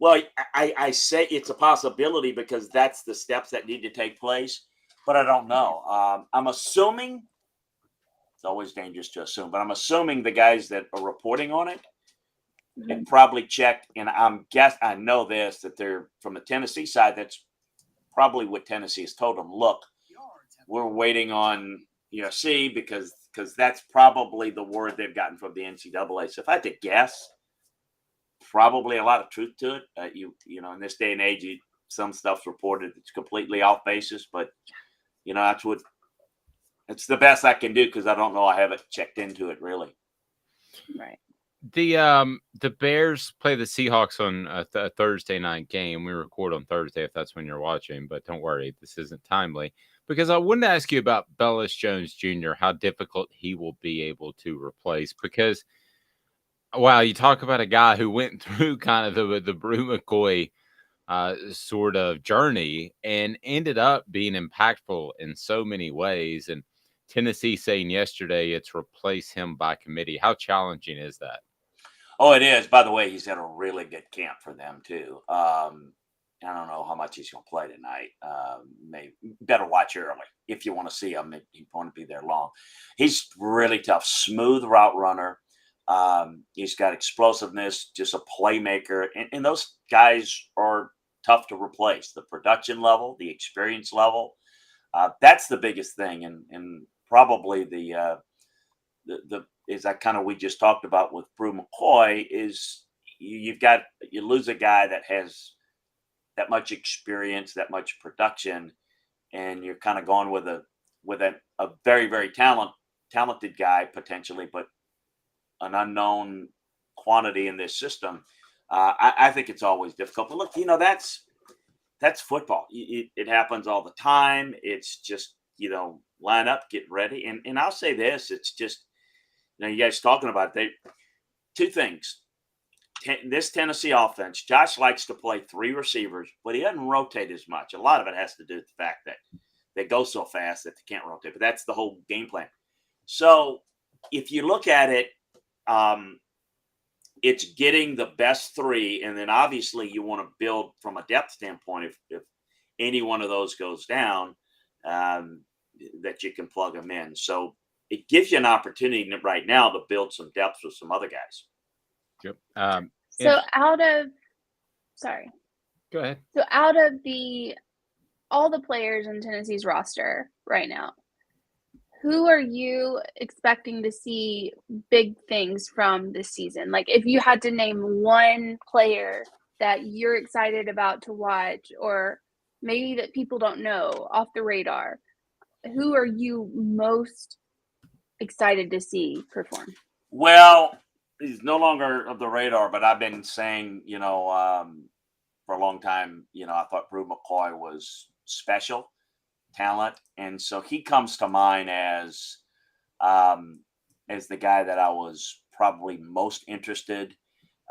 Well, I say it's a possibility because that's the steps that need to take place, but I don't know. I'm assuming, it's always dangerous to assume, but I'm assuming the guys that are reporting on it have probably checked, and I know this, that they're from the Tennessee side, that's probably what Tennessee has told them. Look, we're waiting on USC because that's probably the word they've gotten from the NCAA. So if I had to guess, probably a lot of truth to it. In this day and age, some stuff's reported that's completely off basis, but it's the best I can do because I don't know. I haven't checked into it really. Right. The Bears play the Seahawks on a Thursday night game. We record on Thursday if that's when you're watching, but don't worry, this isn't timely because I wanted to ask you about Bellis Jones Jr., how difficult he will be able to replace because wow, you talk about a guy who went through kind of the Bru McCoy sort of journey and ended up being impactful in so many ways. And Tennessee saying yesterday it's replace him by committee. How challenging is that? Oh, it is. By the way, he's had a really good camp for them too. I don't know how much he's going to play tonight. Maybe better watch early if you want to see him. He won't be there long. He's really tough, smooth route runner. He's got explosiveness, just a playmaker. And those guys are tough to replace. The production level, the experience level, that's the biggest thing. And probably the is that kind of we just talked about with Bru McCoy is you lose a guy that has that much experience, that much production, and you're kind of going with a very, very talented guy potentially, but an unknown quantity in this system. I think it's always difficult. But look, that's football. It happens all the time. It's just, line up, get ready. And I'll say this, it's just, you guys talking about two things. This Tennessee offense, Josh likes to play three receivers, but he doesn't rotate as much. A lot of it has to do with the fact that they go so fast that they can't rotate, but that's the whole game plan. So if you look at it, it's getting the best three, and then obviously you want to build from a depth standpoint. If any one of those goes down, that you can plug them in. So it gives you an opportunity right now to build some depth with some other guys. Yep. So go ahead. So out of all the players in Tennessee's roster right now, who are you expecting to see big things from this season? Like if you had to name one player that you're excited about to watch, or maybe that people don't know off the radar, who are you most excited to see perform? Well, he's no longer of the radar, but I've been saying, for a long time, I thought Bru McCoy was special talent. And so he comes to mind as the guy that I was probably most interested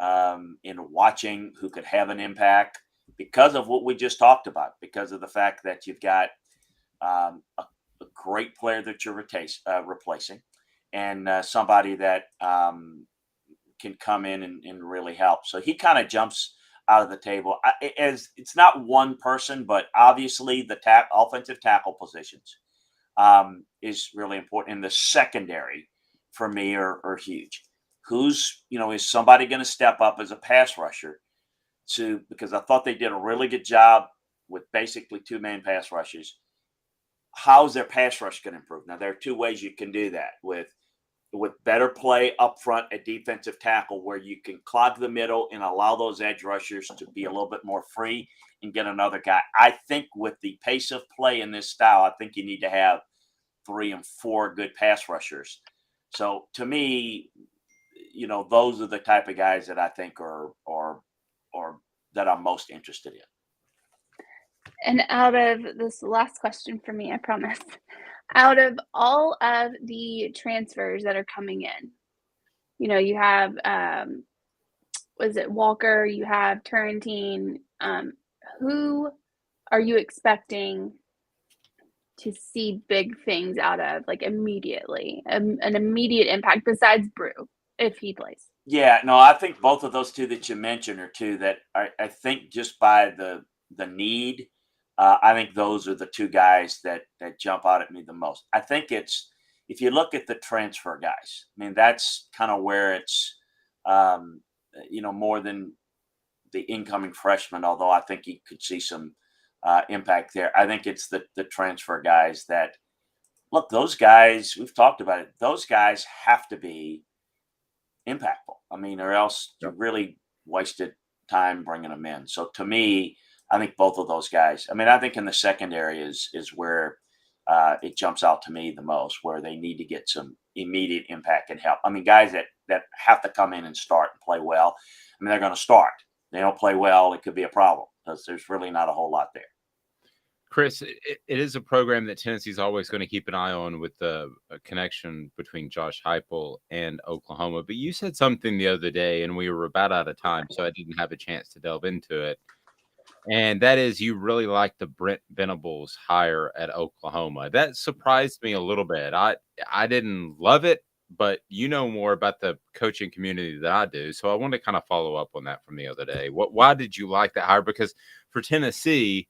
in watching, who could have an impact because of what we just talked about, because of the fact that you've got a great player that you're replacing, and somebody that can come in and really help. So he kind of jumps out of the table. As it's not one person, but obviously the offensive tackle positions is really important. And the secondary for me are huge. Who's, is somebody going to step up as a pass rusher because I thought they did a really good job with basically two main pass rushers. How's their pass rush going to improve? Now, there are two ways you can do that with better play up front at defensive tackle, where you can clog the middle and allow those edge rushers to be a little bit more free and get another guy. I think with the pace of play in this style, I think you need to have 3 and 4 good pass rushers. So to me, those are the type of guys that I think are that I'm most interested in. And out of this last question for me, I promise. Out of all of the transfers that are coming in, you have, was it Walker? You have Turrentine. Who are you expecting to see big things out of, like, immediately, an immediate impact besides Bru, if he plays? Yeah, no, I think both of those two that you mentioned are two that I think just by the need, I think those are the two guys that jump out at me the most. I think it's, if you look at the transfer guys, I mean, that's kind of where it's, more than the incoming freshman, although I think you could see some impact there. I think it's the transfer guys that, look, those guys, we've talked about it, those guys have to be impactful. I mean, or else you really wasted time bringing them in. So to me, I think both of those guys, I mean, I think in the secondary is where it jumps out to me the most, where they need to get some immediate impact and help. I mean, guys that have to come in and start and play well. I mean, they're going to start. They don't play well, it could be a problem because there's really not a whole lot there. Chris, it is a program that Tennessee's always going to keep an eye on with the connection between Josh Heupel and Oklahoma. But you said something the other day, and we were about out of time, so I didn't have a chance to delve into it. And that is, you really like the Brent Venables hire at Oklahoma. That surprised me a little bit. I didn't love it, but you know more about the coaching community than I do. So I want to kind of follow up on that from the other day. Why did you like that hire? Because for Tennessee,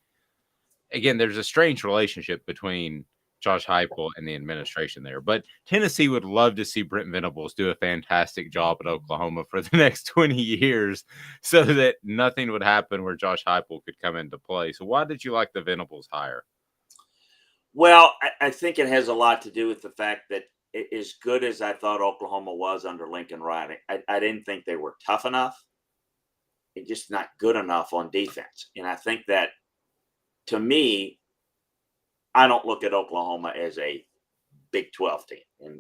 again, there's a strange relationship between Josh Heupel and the administration there. But Tennessee would love to see Brent Venables do a fantastic job at Oklahoma for the next 20 years so that nothing would happen where Josh Heupel could come into play. So why did you like the Venables hire? Well, I think it has a lot to do with the fact that as good as I thought Oklahoma was under Lincoln Riley, I didn't think they were tough enough and just not good enough on defense. And I think that, to me, I don't look at Oklahoma as a Big 12 team.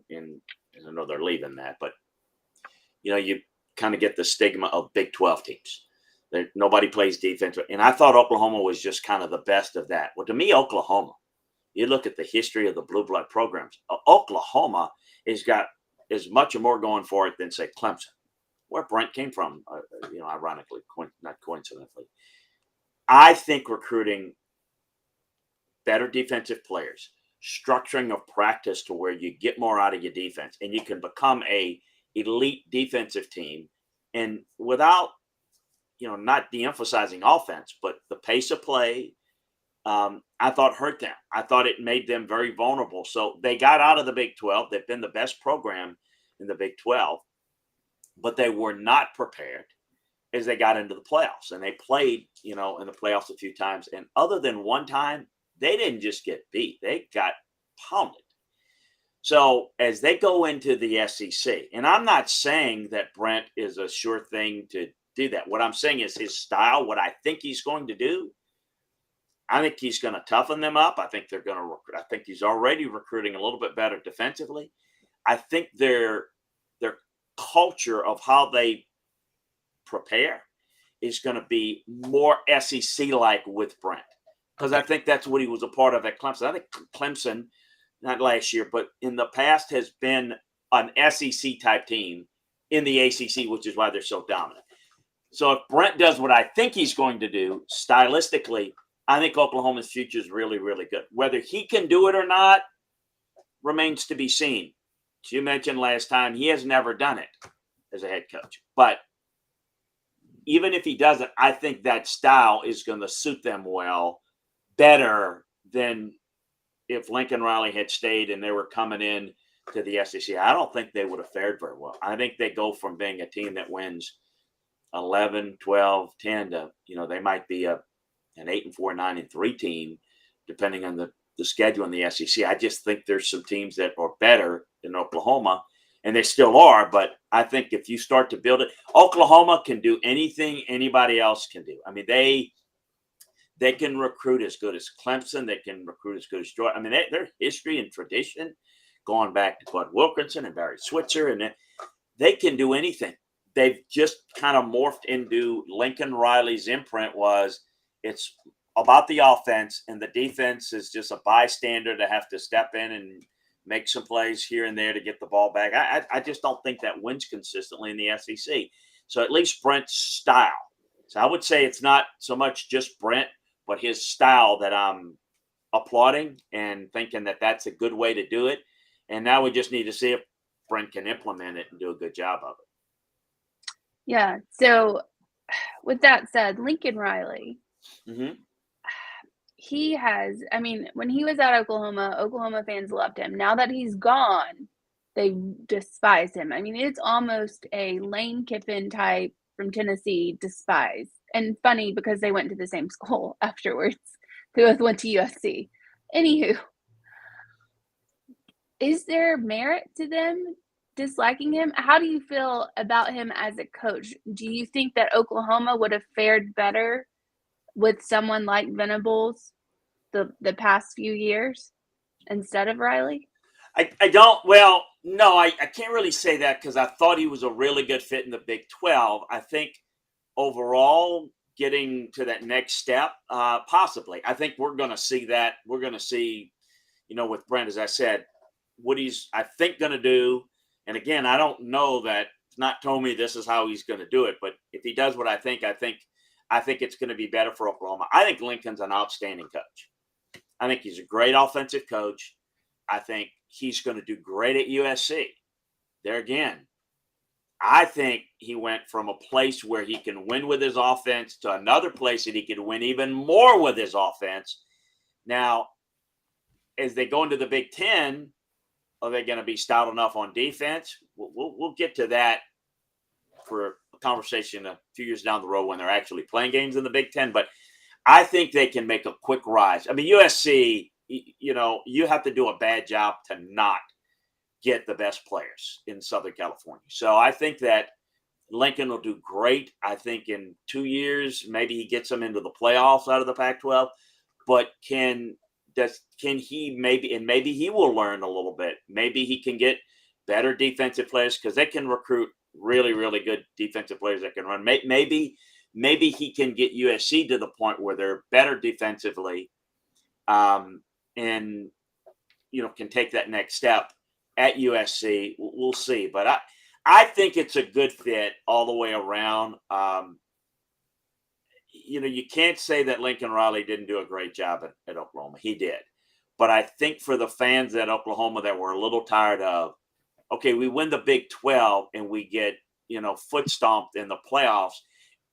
And I know they're leaving that, but, you kind of get the stigma of Big 12 teams. Nobody plays defense. And I thought Oklahoma was just kind of the best of that. Well, to me, Oklahoma, you look at the history of the blue blood programs, Oklahoma has got as much or more going for it than, say, Clemson, where Brent came from, ironically, not coincidentally. I think recruiting better defensive players, structuring of practice to where you get more out of your defense and you can become a elite defensive team, and without, not de-emphasizing offense, but the pace of play, I thought hurt them. I thought it made them very vulnerable. So they got out of the Big 12. They've been the best program in the Big 12, but they were not prepared as they got into the playoffs. And they played, in the playoffs a few times. And other than one time, they didn't just get beat. They got pounded. So as they go into the SEC, and I'm not saying that Brent is a sure thing to do that. What I'm saying is his style, what I think he's going to do, I think he's going to toughen them up. I think they're going to recruit. I think he's already recruiting a little bit better defensively. I think their culture of how they prepare is going to be more SEC-like with Brent, because I think that's what he was a part of at Clemson. I think Clemson, not last year, but in the past has been an SEC-type team in the ACC, which is why they're so dominant. So if Brent does what I think he's going to do stylistically, I think Oklahoma's future is really, really good. Whether he can do it or not remains to be seen. As you mentioned last time, he has never done it as a head coach. But even if he doesn't, I think that style is going to suit them well, better than if Lincoln Riley had stayed and they were coming in to the SEC. I don't think they would have fared very well. I think they go from being a team that wins 11, 12, 10 to, they might be an 8-4, 9-3 team, depending on the schedule in the SEC. I just think there's some teams that are better than Oklahoma, and they still are. But I think if you start to build it, Oklahoma can do anything anybody else can do. I mean, they can recruit as good as Clemson. They can recruit as good as Georgia. I mean, their history and tradition, going back to Bud Wilkinson and Barry Switzer, and they can do anything. They've just kind of morphed into Lincoln Riley's imprint was it's about the offense, and the defense is just a bystander to have to step in and make some plays here and there to get the ball back. I just don't think that wins consistently in the SEC. So at least Brent's style. So I would say it's not so much just Brent, but his style that I'm applauding and thinking that that's a good way to do it. And now we just need to see if Brent can implement it and do a good job of it. Yeah. So with that said, Lincoln Riley, he has, I mean, when he was at Oklahoma fans loved him. Now that he's gone, they despise him. I mean, it's almost a Lane Kiffin type from Tennessee despise. And funny because they went to the same school afterwards. They both went to USC. Anywho, is there merit to them disliking him? How do you feel about him as a coach? Do you think that Oklahoma would have fared better with someone like Venables the past few years instead of Riley? I don't. Well, no, I can't really say that because I thought he was a really good fit in the Big 12. I think overall getting to that next step, possibly. I think we're going to see that. We're going to see, with Brent, as I said, what he's, I think, going to do. And again, I don't know that it's not told me this is how he's going to do it. But if he does what I think it's going to be better for Oklahoma. I think Lincoln's an outstanding coach. I think he's a great offensive coach. I think he's going to do great at USC. There again, I think he went from a place where he can win with his offense to another place that he could win even more with his offense. Now, as they go into the Big Ten, are they going to be stout enough on defense? We'll get to that for a conversation a few years down the road when they're actually playing games in the Big Ten. But I think they can make a quick rise. I mean, USC, you have to do a bad job to not get the best players in Southern California. So I think that Lincoln will do great. I think in 2 years, maybe he gets them into the playoffs out of the Pac-12. But can he maybe he will learn a little bit. Maybe he can get better defensive players because they can recruit really, really good defensive players that can run. Maybe he can get USC to the point where they're better defensively, and can take that next step at USC. We'll see, but I think it's a good fit all the way around. You can't say that Lincoln Riley didn't do a great job at Oklahoma. He did. But I think for the fans at Oklahoma that were a little tired of, okay, we win the Big 12 and we get, foot stomped in the playoffs.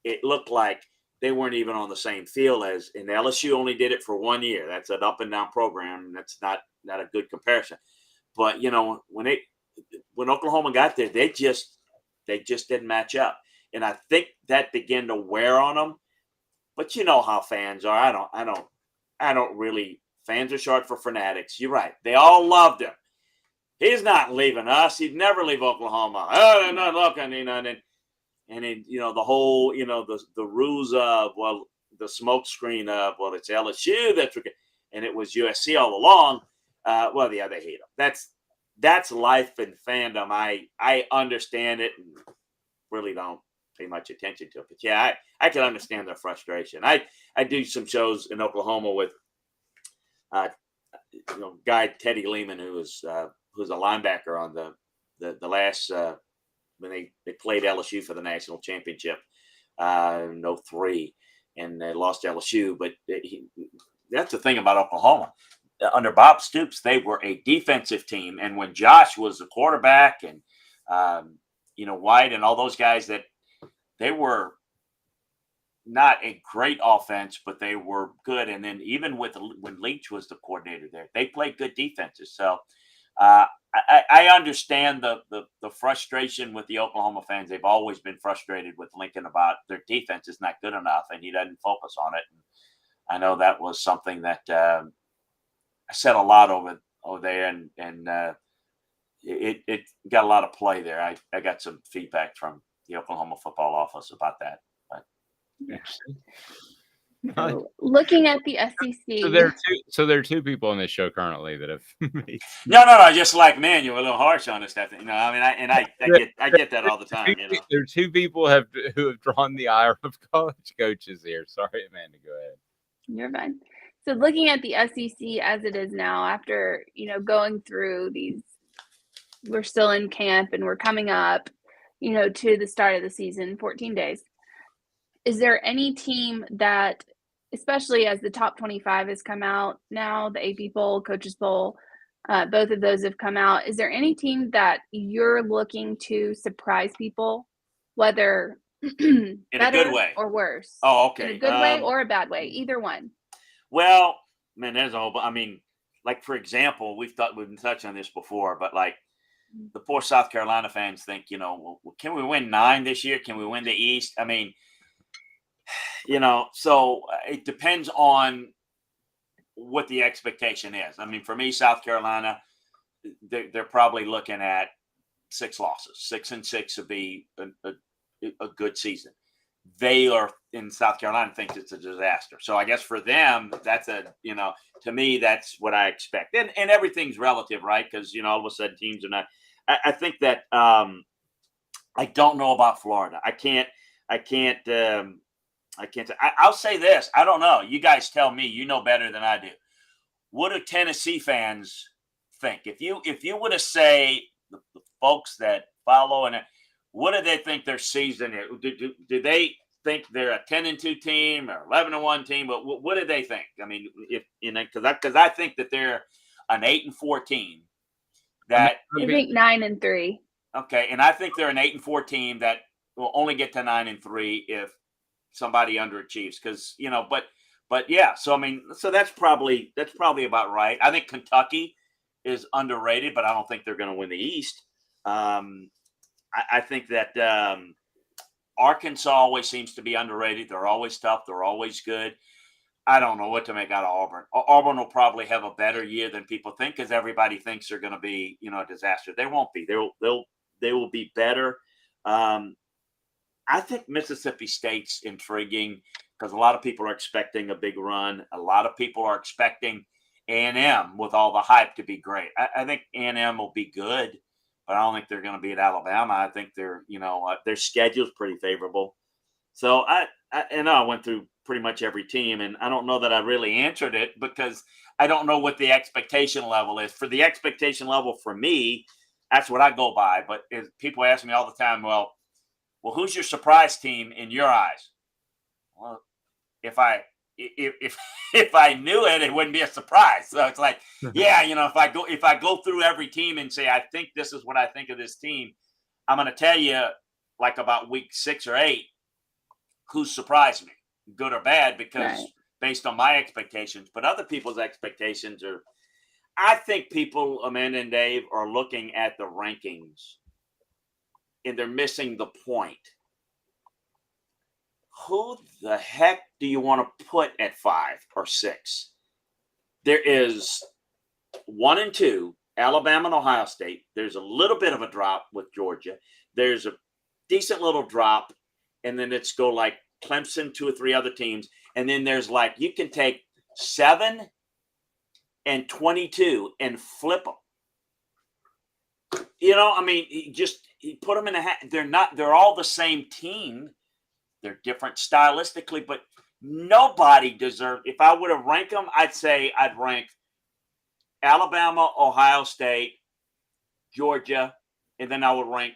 It looked like they weren't even on the same field and LSU only did it for 1 year. That's an up and down program. And that's not a good comparison. But, when Oklahoma got there, they just didn't match up. And I think that began to wear on them. But you know how fans are. I don't really. Fans are short for fanatics. You're right. They all loved him. He's not leaving us. He'd never leave Oklahoma. Oh, they're not looking. And then the whole the ruse of the smoke screen of it's LSU and it was USC all along. They hate him. That's life and fandom. I understand it and really don't pay much attention to it. But yeah, I can understand their frustration. I do some shows in Oklahoma with guy Teddy Lehman, who's a linebacker on the last when they played LSU for the national championship in 03, and they lost LSU. But that's the thing about Oklahoma. Under Bob Stoops, they were a defensive team, and when Josh was the quarterback, and White and all those guys, that they were not a great offense, but they were good. And then even when Leach was the coordinator there, they played good defenses. So I understand the frustration with the Oklahoma fans. They've always been frustrated with Lincoln about their defense is not good enough, and he doesn't focus on it. And I know that was something that I said a lot over there, and it got a lot of play there. I got some feedback from the Oklahoma football office about that. So, looking at the SEC, so there are two people on this show currently that have made. No. Just like, man, you're a little harsh on this stuff. I get that all the time. There are two people who have drawn the ire of college coaches here. Sorry, Amanda, go ahead. you're fine. So looking at the SEC as it is now, after going through these, we're still in camp and we're coming up, to the start of the season, 14 days. Is there any team that, especially as the top 25 has come out now, the AP poll, coaches poll, both of those have come out. Is there any team that you're looking to surprise people, whether in a good way or worse? Oh, okay. In a good way or a bad way, either one. Well, man, there's a whole. I mean, like for example, we've been touching on this before, but like the poor South Carolina fans think, well, can we win 9 this year? Can we win the East? I mean, so it depends on what the expectation is. I mean, for me, South Carolina, they're probably looking at 6 losses. 6-6 would be a good season. They are in South Carolina thinks it's a disaster. So I guess for them, that's to me, that's what I expect. And everything's relative, right? Because, all of a sudden teams are not. I think that I don't know about Florida. I can't. I'll say this. I don't know. You guys tell me. You know better than I do. What do Tennessee fans think? If you were to say the folks that follow and what do they think their season is? Do they think they're a 10-2 team or 11-1 team? But what do they think? I mean, because I think that they're an 8-4 team. That I think 9-3. Okay, and I think they're an 8-4 team that will only get to 9-3 if somebody underachieves. Because but yeah. So I mean, so that's probably about right. I think Kentucky is underrated, but I don't think they're going to win the East. I think that Arkansas always seems to be underrated. They're always tough. They're always good. I don't know what to make out of Auburn. Auburn will probably have a better year than people think because everybody thinks they're going to be, a disaster. They won't be. They will be better. I think Mississippi State's intriguing because a lot of people are expecting a big run. A lot of people are expecting A&M with all the hype to be great. I think A&M will be good. But I don't think they're going to beat Alabama. I think their schedule's pretty favorable. So I went through pretty much every team, and I don't know that I really answered it because I don't know what the expectation level is. For the expectation level for me, that's what I go by. But people ask me all the time, well, who's your surprise team in your eyes? Well, if I knew it, it wouldn't be a surprise. So it's like, yeah, if I go through every team and say, I think this is what I think of this team, I'm going to tell you like about week 6 or 8, who surprised me, good or bad, because based on my expectations, but other people's expectations I think people, Amanda and Dave, are looking at the rankings and they're missing the point. Who the heck do you want to put at 5 or 6? There is 1 and 2, Alabama and Ohio State. There's a little bit of a drop with Georgia. There's a decent little drop. And then let's go like Clemson, 2 or 3 other teams. And then there's like, you can take 7 and 22 and flip them. I mean, you put them in a hat. They're all the same team. They're different stylistically, but nobody deserves. If I would have ranked them, I'd say I'd rank Alabama, Ohio State, Georgia, and then I would rank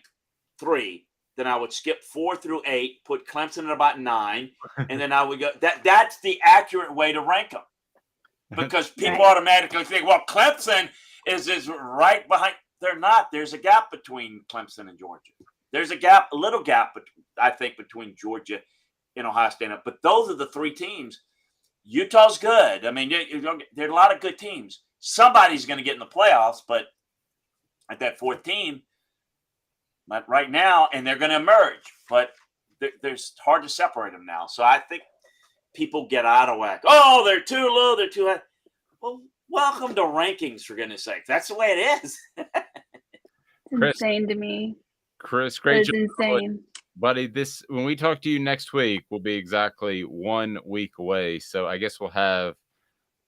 3. Then I would skip 4 through 8, put Clemson at about 9, and then I would go. That's the accurate way to rank them, because people automatically think, well, Clemson is right behind. They're not. There's a gap between Clemson and Georgia. There's a little gap, I think, between Georgia and Ohio State. But those are the 3 teams. Utah's good. I mean, there are a lot of good teams. Somebody's going to get in the playoffs, but at that 4th team, but right now, and they're going to emerge. But there's hard to separate them now. So I think people get out of whack. Oh, they're too low. They're too high. Well, welcome to rankings, for goodness sake. That's the way it is. It's insane to me. Chris, great job, insane. buddy. When we talk to you next week, will be exactly 1 week away. So I guess we'll have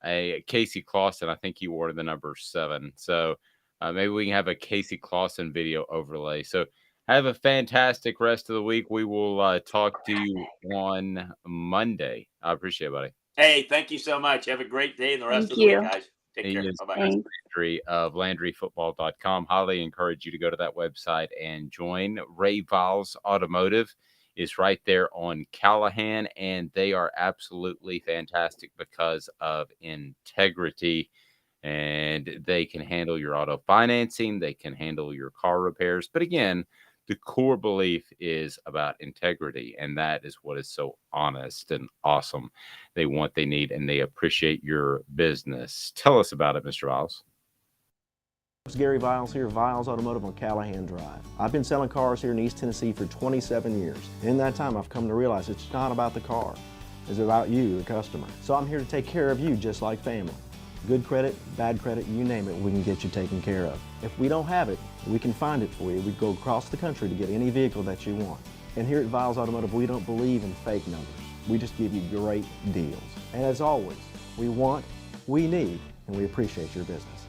a Casey Clausen. I think you wore the number 7. So maybe we can have a Casey Clausen video overlay. So have a fantastic rest of the week. We will talk to you on Monday. I appreciate it, buddy. Hey, thank you so much. Have a great day and the rest of the week, guys. Take care. Bye-bye. Landry of LandryFootball.com. Highly encourage you to go to that website and join. Ray Viles Automotive is right there on Callahan, and they are absolutely fantastic because of integrity. And they can handle your auto financing. They can handle your car repairs. But again, the core belief is about integrity, and that is what is so honest and awesome. They want, they need, and they appreciate your business. Tell us about it, Mr. Viles. It's Gary Viles here, Viles Automotive on Callahan Drive. I've been selling cars here in East Tennessee for 27 years. In that time, I've come to realize it's not about the car. It's about you, the customer. So I'm here to take care of you just like family. Good credit, bad credit, you name it, we can get you taken care of. If we don't have it, we can find it for you. We go across the country to get any vehicle that you want. And here at Viles Automotive, we don't believe in fake numbers. We just give you great deals. And as always, we want, we need, and we appreciate your business.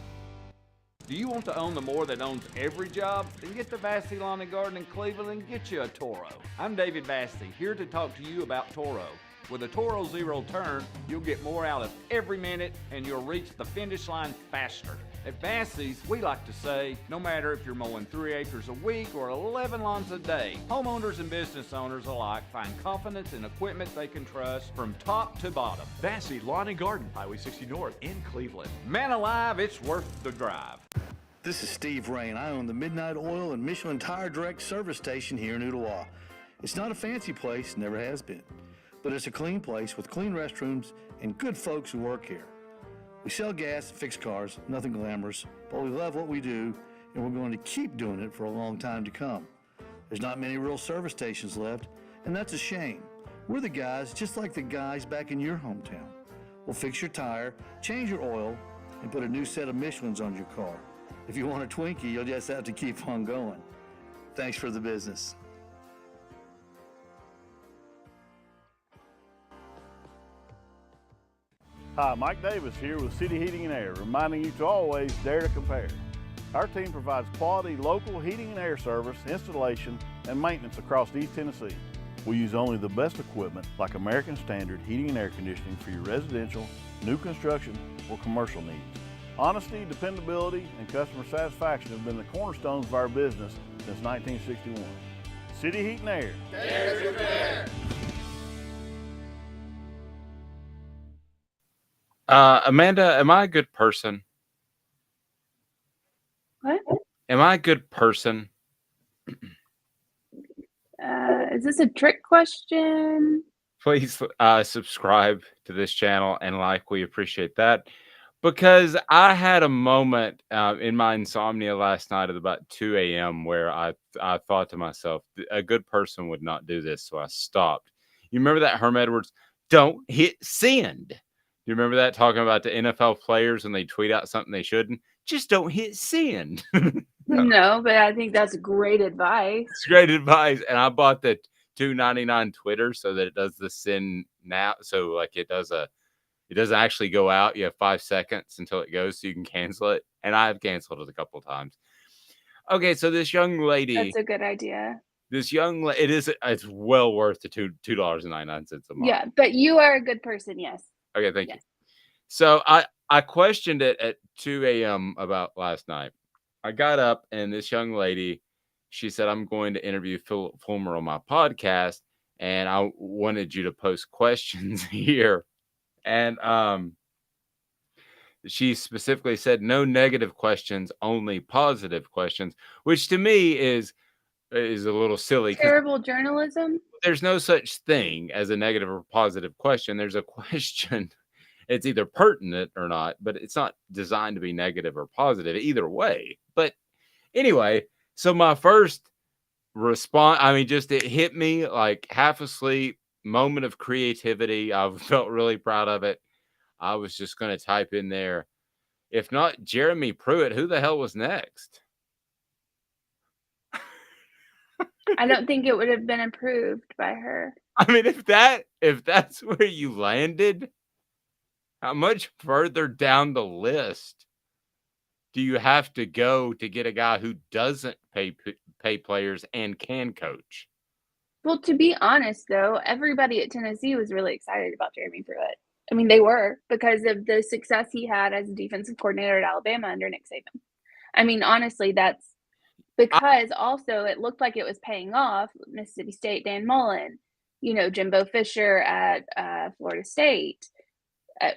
Do you want to own the more that owns every job? Then get to Vassey Lawn and Garden in Cleveland and get you a Toro. I'm David Vassey, here to talk to you about Toro. With a Toro Zero Turn, you'll get more out of every minute and you'll reach the finish line faster. At Vassey's, we like to say, no matter if you're mowing 3 acres a week or 11 lawns a day, homeowners and business owners alike find confidence in equipment they can trust from top to bottom. Vassey Lawn and Garden, Highway 60 North in Cleveland. Man alive, it's worth the drive. This is Steve Rain. I own the Midnight Oil and Michelin Tire Direct service station here in Ooltewah. It's not a fancy place, never has been, but it's a clean place with clean restrooms and good folks who work here. We sell gas and fix cars, nothing glamorous, but we love what we do, and we're going to keep doing it for a long time to come. There's not many real service stations left, and that's a shame. We're the guys just like the guys back in your hometown. We'll fix your tire, change your oil, and put a new set of Michelins on your car. If you want a Twinkie, you'll just have to keep on going. Thanks for the business. Hi, Mike Davis here with City Heating and Air, reminding you to always dare to compare. Our team provides quality local heating and air service, installation, and maintenance across East Tennessee. We use only the best equipment like American Standard heating and air conditioning for your residential, new construction, or commercial needs. Honesty, dependability, and customer satisfaction have been the cornerstones of our business since 1961. City Heat and Air. Dare to compare. Amanda, am I a good person? What? Am I a good person? Is this a trick question? Please subscribe to this channel and like. We appreciate that. Because I had a moment in my insomnia last night at about 2 a.m. where I thought to myself, a good person would not do this, so I stopped. You remember that Herm Edwards, don't hit send. Do you remember that, talking about the NFL players when they tweet out something they shouldn't? Just don't hit send. No, but I think that's great advice. It's great advice. And I bought the $2.99 Twitter so that it does the send now. So like it doesn't actually go out. You have 5 seconds until it goes so you can cancel it. And I've canceled it a couple of times. Okay, so this young lady. That's a good idea. It's well worth the $2.99 a month. Yeah, but you are a good person, yes. Okay, thank Yes. you. So I questioned it at 2 a.m. about last night. I got up and this young lady, she said, I'm going to interview Phil Fulmer on my podcast, and I wanted you to post questions here. And she specifically said no negative questions, only positive questions, which to me is a little silly. Terrible journalism. There's no such thing as a negative or positive question. There's a question. It's either pertinent or not, but it's not designed to be negative or positive either way. But anyway, so my first response, just it hit me like half asleep, moment of creativity. I felt really proud of it. I was just going to type in there, if not Jeremy Pruitt, who the hell was next? I don't think it would have been approved by her. If that's where you landed, how much further down the list do you have to go to get a guy who doesn't pay players and can coach? Well, to be honest, though, everybody at Tennessee was really excited about Jeremy Pruitt. They were, because of the success he had as a defensive coordinator at Alabama under Nick Saban. Honestly, that's because also it looked like it was paying off. Mississippi State, Dan Mullen, Jimbo Fisher at Florida State.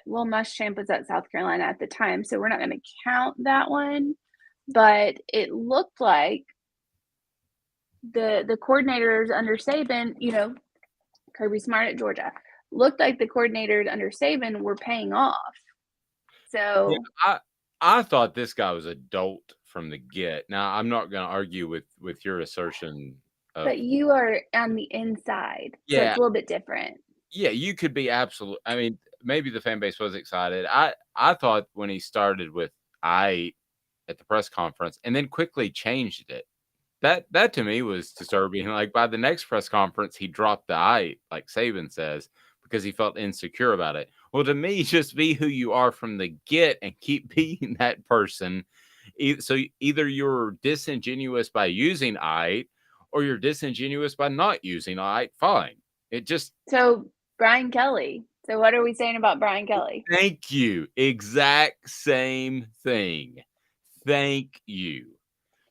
Will Muschamp was at South Carolina at the time, so we're not going to count that one. But it looked like the coordinators under Saban, Kirby Smart at Georgia, looked like the coordinators under Saban were paying off. So yeah, I thought this guy was a dolt from the get. Now, I'm not going to argue with your assertion. But you are on the inside, so it's a little bit different. Yeah, you could be absolute. Maybe the fan base was excited. I thought when he started with I at the press conference and then quickly changed it, that to me was disturbing. Like by the next press conference, he dropped the I, like Saban says, because he felt insecure about it. Well, to me, just be who you are from the get and keep being that person. So either you're disingenuous by using I, or you're disingenuous by not using I. Fine. So Brian Kelly. So what are we saying about Brian Kelly? Thank you. Exact same thing. Thank you.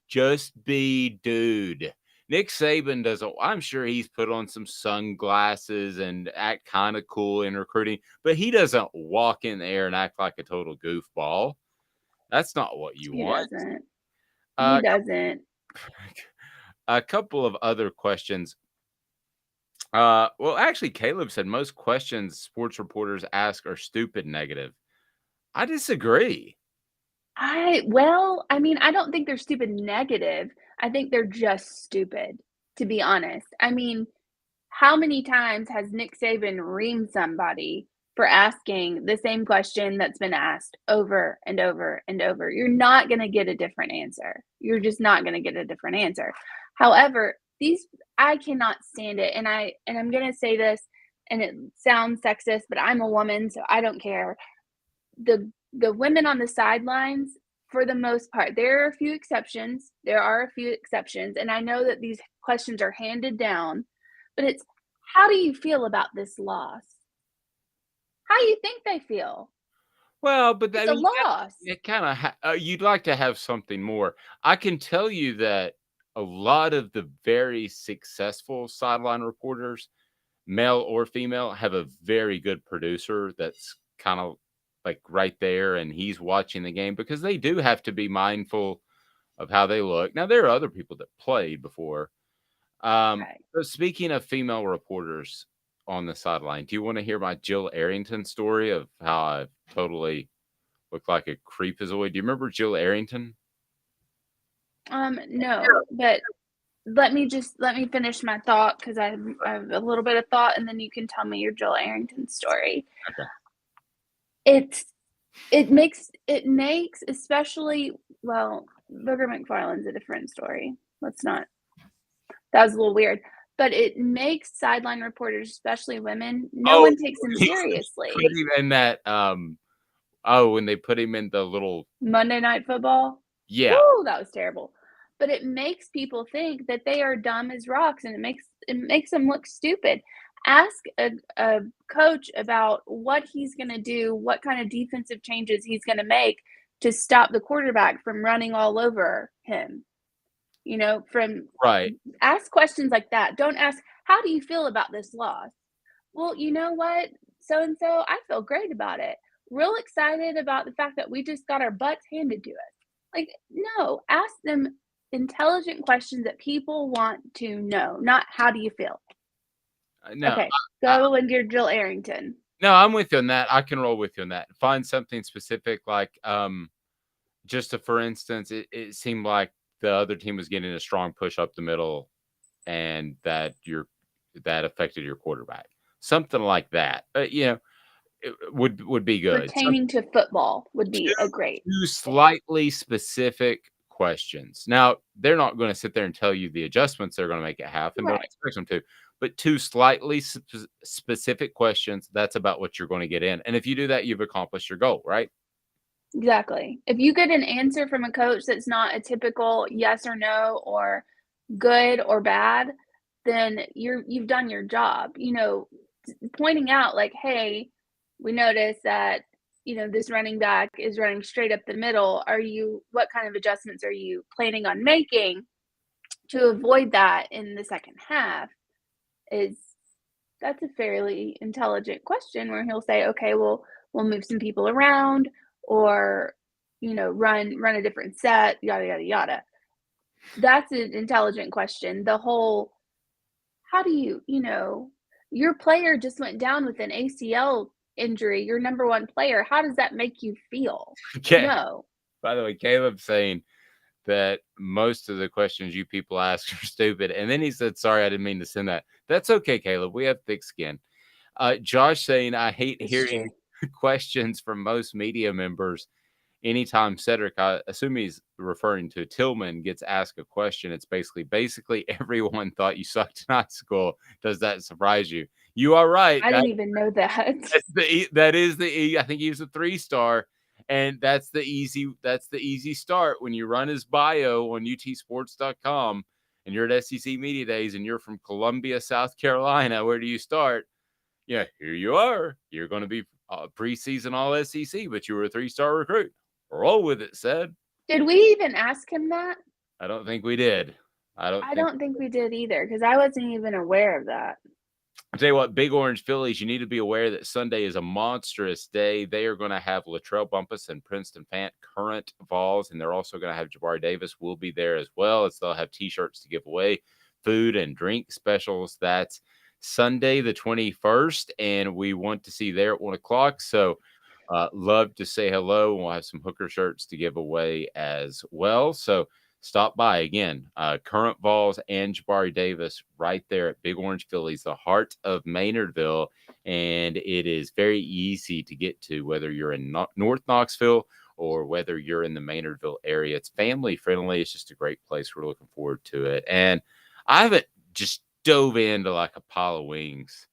Just be dude. Nick Saban I'm sure he's put on some sunglasses and act kind of cool in recruiting, but he doesn't walk in the air and act like a total goofball. That's not what you want. He doesn't. A couple of other questions. Well, actually, Caleb said most questions sports reporters ask are stupid negative. I disagree. I don't think they're stupid negative. I think they're just stupid, to be honest. How many times has Nick Saban reamed somebody for asking the same question that's been asked over and over and over? You're not going to get a different answer. You're just not going to get a different answer. However, I cannot stand it. And I'm going to say this, and it sounds sexist, but I'm a woman, so I don't care. The women on the sidelines, for the most part, there are a few exceptions. And I know that these questions are handed down, but it's, how do you feel about this loss? How do you think they feel? Well, but it's a loss. It kind of you'd like to have something more. I can tell you that a lot of the very successful sideline reporters, male or female, have a very good producer that's kind of like right there, and he's watching the game, because they do have to be mindful of how they look. Now, there are other people that played before. So speaking of female reporters on the sideline, do you want to hear my Jill Arrington story of how I totally look like a creepazoid? Do you remember Jill Arrington? No, but let me finish my thought, because I have a little bit of thought, and then you can tell me your Jill Arrington story. Okay. It makes especially, well, Booger McFarland's a different story. That was a little weird, but it makes sideline reporters, especially women, no one takes them seriously. Put him in that, when they put him in the little Monday Night Football. Yeah. Ooh, that was terrible. but it makes people think that they are dumb as rocks, and it makes them look stupid. Ask a coach about what he's going to do, what kind of defensive changes he's going to make to stop the quarterback from running all over him. Right. Ask questions like that. Don't ask, how do you feel about this loss? Well, you know what? So-and-so, I feel great about it. Real excited about the fact that we just got our butts handed to us. Like, no, ask them intelligent questions that people want to know, not how do you feel? No, Okay, go and your Jill Arrington. No, I'm with you on that. I can roll with you on that. Find something specific, like for instance, it seemed like the other team was getting a strong push up the middle, and that affected your quarterback. Something like that. It would be good. Pertaining to football would be a great. Two slightly specific questions. Now, they're not going to sit there and tell you the adjustments they're going to make at half, and don't expect them to. But two slightly specific questions, that's about what you're going to get in. And if you do that, you've accomplished your goal, right? Exactly. If you get an answer from a coach that's not a typical yes or no or good or bad, then you've done your job. Pointing out like, hey, we noticed that, this running back is running straight up the middle. What kind of adjustments are you planning on making to avoid that in the second half? That's a fairly intelligent question where he'll say, okay, well, we'll move some people around or, run a different set, yada, yada, yada. That's an intelligent question. The whole, how do your player just went down with an ACL injury, your number one player. How does that make you feel? Okay. No. By the way, Caleb's saying that most of the questions you people ask are stupid. And then he said, sorry, I didn't mean to send that. That's okay, Caleb. We have thick skin. Josh saying, I hate hearing questions from most media members. Anytime Cedric, I assume he's referring to Tillman, gets asked a question, it's basically everyone thought you sucked in high school. Does that surprise you? You are right. I didn't even know that. That is the I think he was a 3-star. And that's the easy start when you run his bio on utsports.com and you're at SEC Media Days and you're from Columbia, South Carolina. Where do you start? Yeah, here you are. You're going to be preseason all SEC, but you were a 3-star recruit. Roll with it, said. Did we even ask him that? I don't think we did. I don't think we did either, because I wasn't even aware of that. I'll tell you what, Big Orange Phillies, you need to be aware that Sunday is a monstrous day. They are going to have Latrell Bumpus and Princeton Fant, current Vols, and they're also going to have Jabari Davis will be there as well, as they'll have T-shirts to give away, food and drink specials. That's Sunday the 21st, and we want to see you there at 1 o'clock. So love to say hello. We'll have some Hooker shirts to give away as well. So stop by again. Current Vols and Jabari Davis right there at Big Orange Phillies, the heart of Maynardville. And it is very easy to get to, whether you're in North Knoxville or whether you're in the Maynardville area. It's family friendly. It's just a great place. We're looking forward to it. And I haven't just dove into like a pile of wings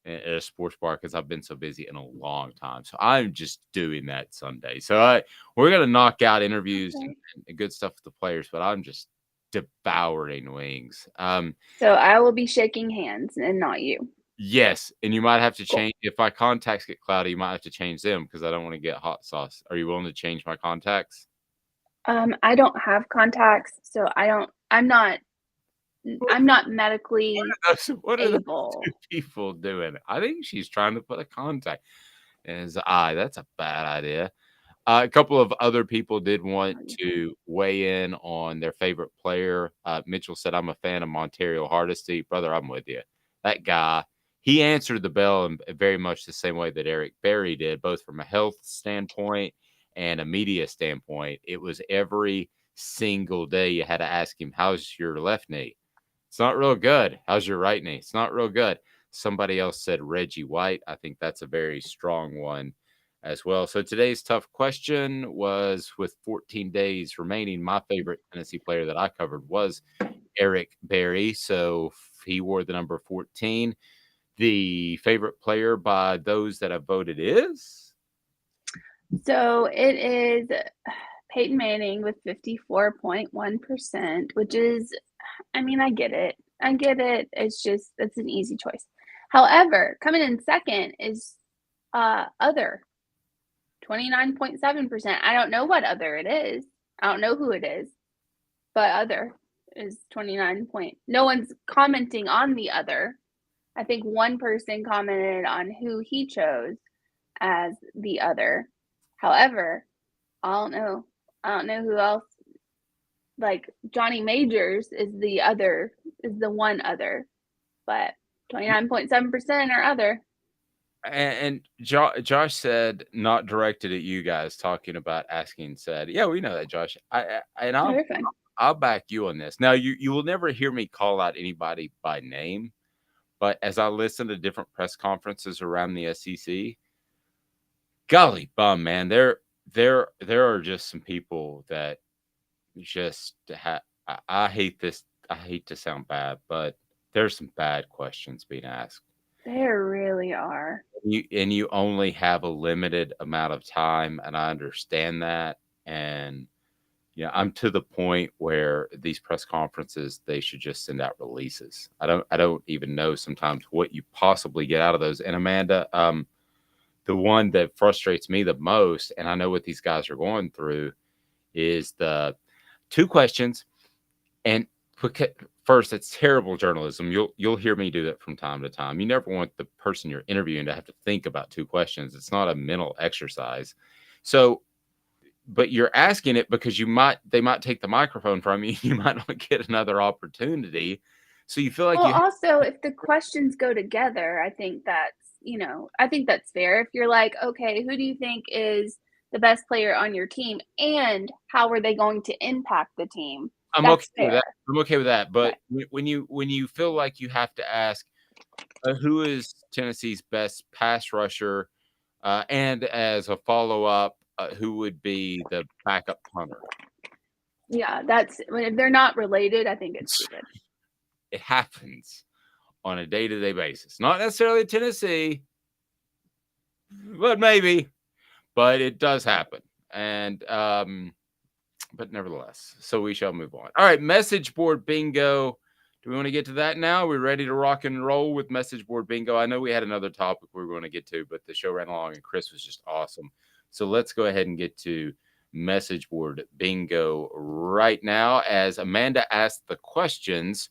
at a sports bar because I've been so busy in a long time. So I'm just doing that Sunday. So we're going to knock out interviews and good stuff with the players, but I'm just devouring wings. So I will be shaking hands and not you. Yes. And you might have to change. If my contacts get cloudy, you might have to change them because I don't want to get hot sauce. Are you willing to change my contacts? I don't have contacts, so I'm not medically what are able. Those two people doing? I think she's trying to put a contact in his eye. That's a bad idea. A couple of other people did want to weigh in on their favorite player. Mitchell said, I'm a fan of Montario Hardesty. Brother, I'm with you. That guy, he answered the bell in very much the same way that Eric Berry did, both from a health standpoint and a media standpoint. It was every single day you had to ask him, how's your left knee? It's not real good. How's your right knee? It's not real good. Somebody else said Reggie White. I think that's a very strong one as well. So today's tough question was, with 14 days remaining, my favorite Tennessee player that I covered was Eric Berry. So he wore the number 14. The favorite player by those that have voted is? So it is Peyton Manning with 54.1%, which is, I mean, I get it. I get it. It's an easy choice. However, coming in second is other, 29.7%. I don't know what other it is. I don't know who it is, but other is 29 point. No one's commenting on the other. I think one person commented on who he chose as the other. However, I don't know who else. Like Johnny Majors is the one other, but 29.7% are other. And Josh said, not directed at you guys, talking about asking said, yeah, we know that, Josh. I'll back you on this. Now, you will never hear me call out anybody by name, but as I listen to different press conferences around the SEC, golly bum, man, there are just some people that just I hate this. I hate to sound bad, but there's some bad questions being asked. There really are. You only have a limited amount of time, and I understand that. And yeah, I'm to the point where these press conferences, they should just send out releases. I don't even know sometimes what you possibly get out of those. And Amanda, the one that frustrates me the most, and I know what these guys are going through, is the 2 questions. And first, it's terrible journalism. You'll hear me do that from time to time. You never want the person you're interviewing to have to think about 2 questions. It's not a mental exercise. So, but you're asking it because they might take the microphone from you. You might not get another opportunity. So you feel like also, if the questions go together, I think that's fair. If you're like, okay, who do you think is the best player on your team, and how are they going to impact the team? I'm okay with that. But when you feel like you have to ask who is Tennessee's best pass rusher, and as a follow-up, who would be the backup punter? Yeah, if they're not related, I think it's stupid. It happens on a day-to-day basis. Not necessarily at Tennessee, but maybe. But it does happen. And but nevertheless, so we shall move on. All right, message board bingo. Do we want to get to that now? Are we ready to rock and roll with message board bingo? I know we had another topic we were going to get to, but the show ran along and Chris was just awesome. So let's go ahead and get to message board bingo right now. As Amanda asked the questions,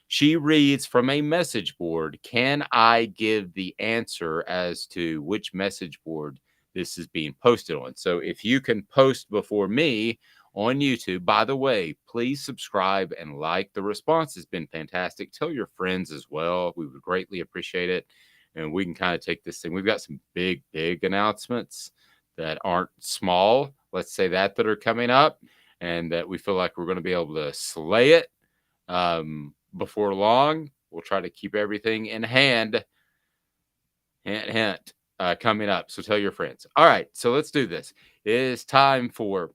she reads from a message board. Can I give the answer as to which message board this is being posted on? So if you can post before me on YouTube, by the way, please subscribe and like. The response has been fantastic. Tell your friends as well. We would greatly appreciate it. And we can kind of take this thing. We've got some big announcements that aren't small, let's say that are coming up, and that we feel like we're going to be able to slay it before long. We'll try to keep everything in hand. Hint, coming up. So tell your friends. All right, so let's do this. It is time for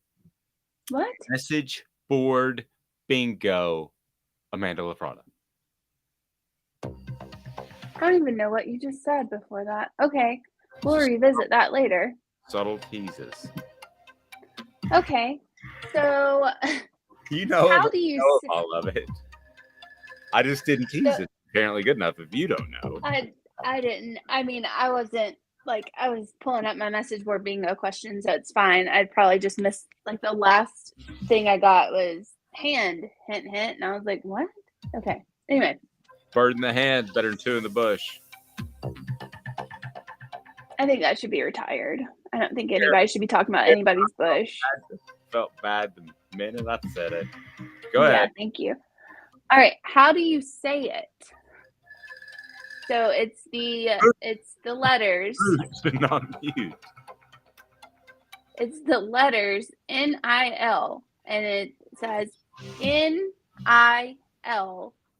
what? Message board bingo. Amanda LaFratta. I don't even know what you just said before that. Okay, we'll revisit that later. Subtle teases. Okay, so you know, how do you know all of it? I just didn't tease it apparently good enough. If you don't know, I didn't. I mean, I wasn't like I was pulling up my message board bingo questions, so it's fine. I'd probably just missed like the last thing I got was hand, hint, and I was like, what? Okay. Anyway, bird in the hand, better than 2 in the bush. I think that should be retired. I don't think anybody should be talking about anybody's bush. Felt bad the minute I said it. Go ahead. Yeah, thank you. All right, how do you say it? So it's the letters. It's been on mute. It's the letters NIL, and it says NIL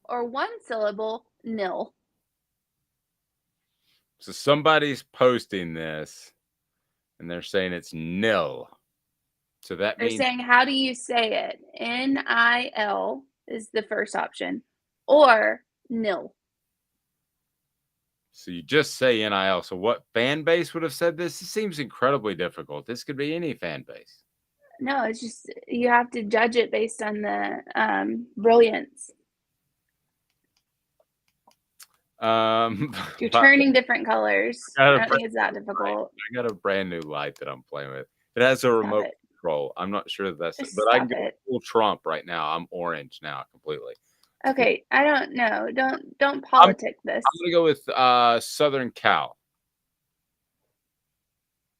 or one syllable nil. So somebody's posting this, and they're saying it's nil. So that means they're saying, how do you say it? NIL is the first option, or nil. So you just say NIL. So what fan base would have said this? It seems incredibly difficult. This could be any fan base. No, it's just you have to judge it based on the brilliance. You're turning different colors. I don't think it's that difficult. I got a brand new light that I'm playing with. It has a remote control. I'm not sure that's it, but I can go full Trump right now. I'm orange now completely. Okay, I don't know. Don't politic this. I'm gonna go with Southern Cal.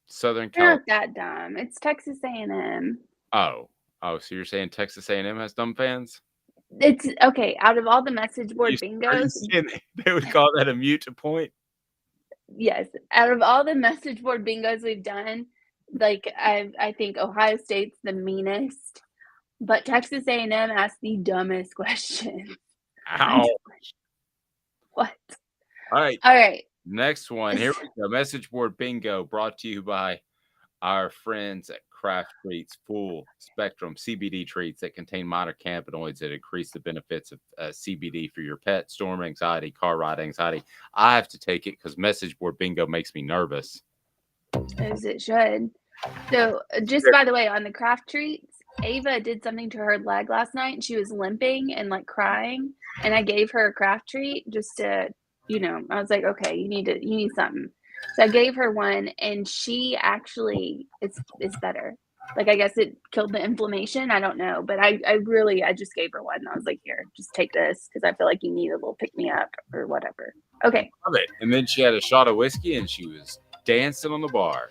Southern Cal. They're not that dumb. It's Texas A&M. Oh, so you're saying Texas A&M has dumb fans? It's okay. Out of all the message board bingos, they would call that a mute point. Yes, out of all the message board bingos we've done, like I think Ohio State's the meanest, but Texas A&M asked the dumbest question. Ouch. What? All right. All right. Next one. Here we go. Message board bingo brought to you by our friends at Craft Treats, full spectrum CBD treats that contain minor cannabinoids that increase the benefits of CBD for your pet, storm anxiety, car ride anxiety. I have to take it because message board bingo makes me nervous. As it should. So just by the way, on the Craft Treats, Ava did something to her leg last night and she was limping and like crying. And I gave her a Craft Treat just to, I was like, okay, you need something. So I gave her one and she actually it's better. Like, I guess it killed the inflammation. I don't know. But I just gave her one. I was like, here, just take this because I feel like you need a little pick me up or whatever. Okay. Love it. And then she had a shot of whiskey and she was dancing on the bar.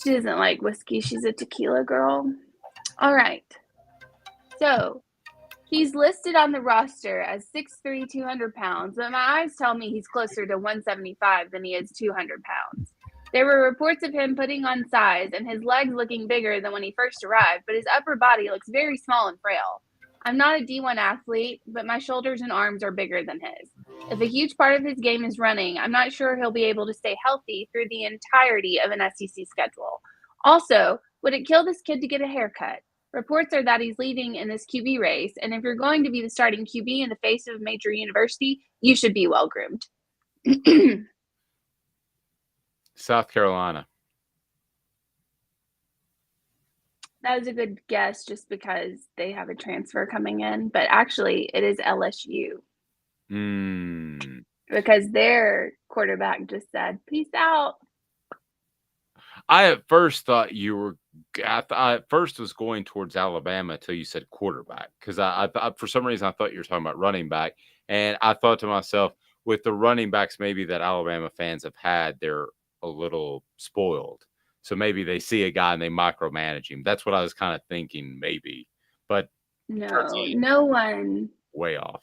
She doesn't like whiskey. She's a tequila girl. All right. So he's listed on the roster as 6'3", 200 pounds, but my eyes tell me he's closer to 175 than he is 200 pounds. There were reports of him putting on size and his legs looking bigger than when he first arrived, but his upper body looks very small and frail. I'm not a D1 athlete, but my shoulders and arms are bigger than his. If a huge part of his game is running, I'm not sure he'll be able to stay healthy through the entirety of an SEC schedule. Also, would it kill this kid to get a haircut? Reports are that he's leading in this QB race, and if you're going to be the starting QB in the face of a major university, you should be well-groomed. South Carolina. That was a good guess just because they have a transfer coming in, but actually it is LSU. Because their quarterback just said, peace out. I at first thought I at first was going towards Alabama until you said quarterback because I for some reason I thought you were talking about running back, and I thought to myself, with the running backs maybe that Alabama fans have had, they're a little spoiled, so maybe they see a guy and they micromanage him. That's what I was kind of thinking, maybe, but no one way off.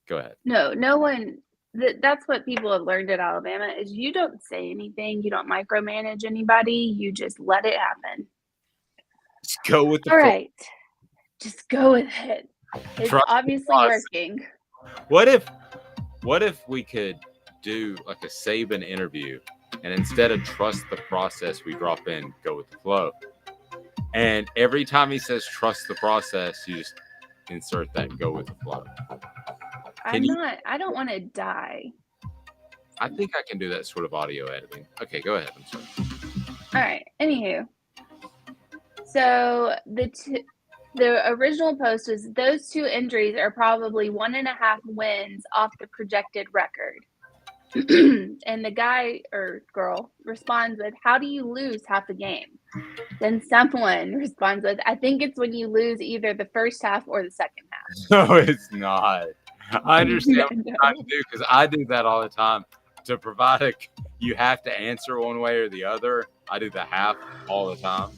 Go ahead. No one. That's what people have learned at Alabama is you don't say anything. You don't micromanage anybody. You just let it happen. Just go with the All right. Just go with it. It's obviously working. What if we could do like a Saban interview and instead of trust the process, we drop in, go with the flow. And every time he says trust the process, you just insert that go with the flow. I don't want to die. I think I can do that sort of audio editing. Okay, go ahead. I'm sorry. All right. Anywho, so the original post was those two injuries are probably 1.5 wins off the projected record. And the guy or girl responds with, how do you lose half a game? Then someone responds with, I think it's when you lose either the first half or the second half. No, it's not. I understand what you're trying to do because I do that all the time. To provide you have to answer one way or the other. I do the half all the time.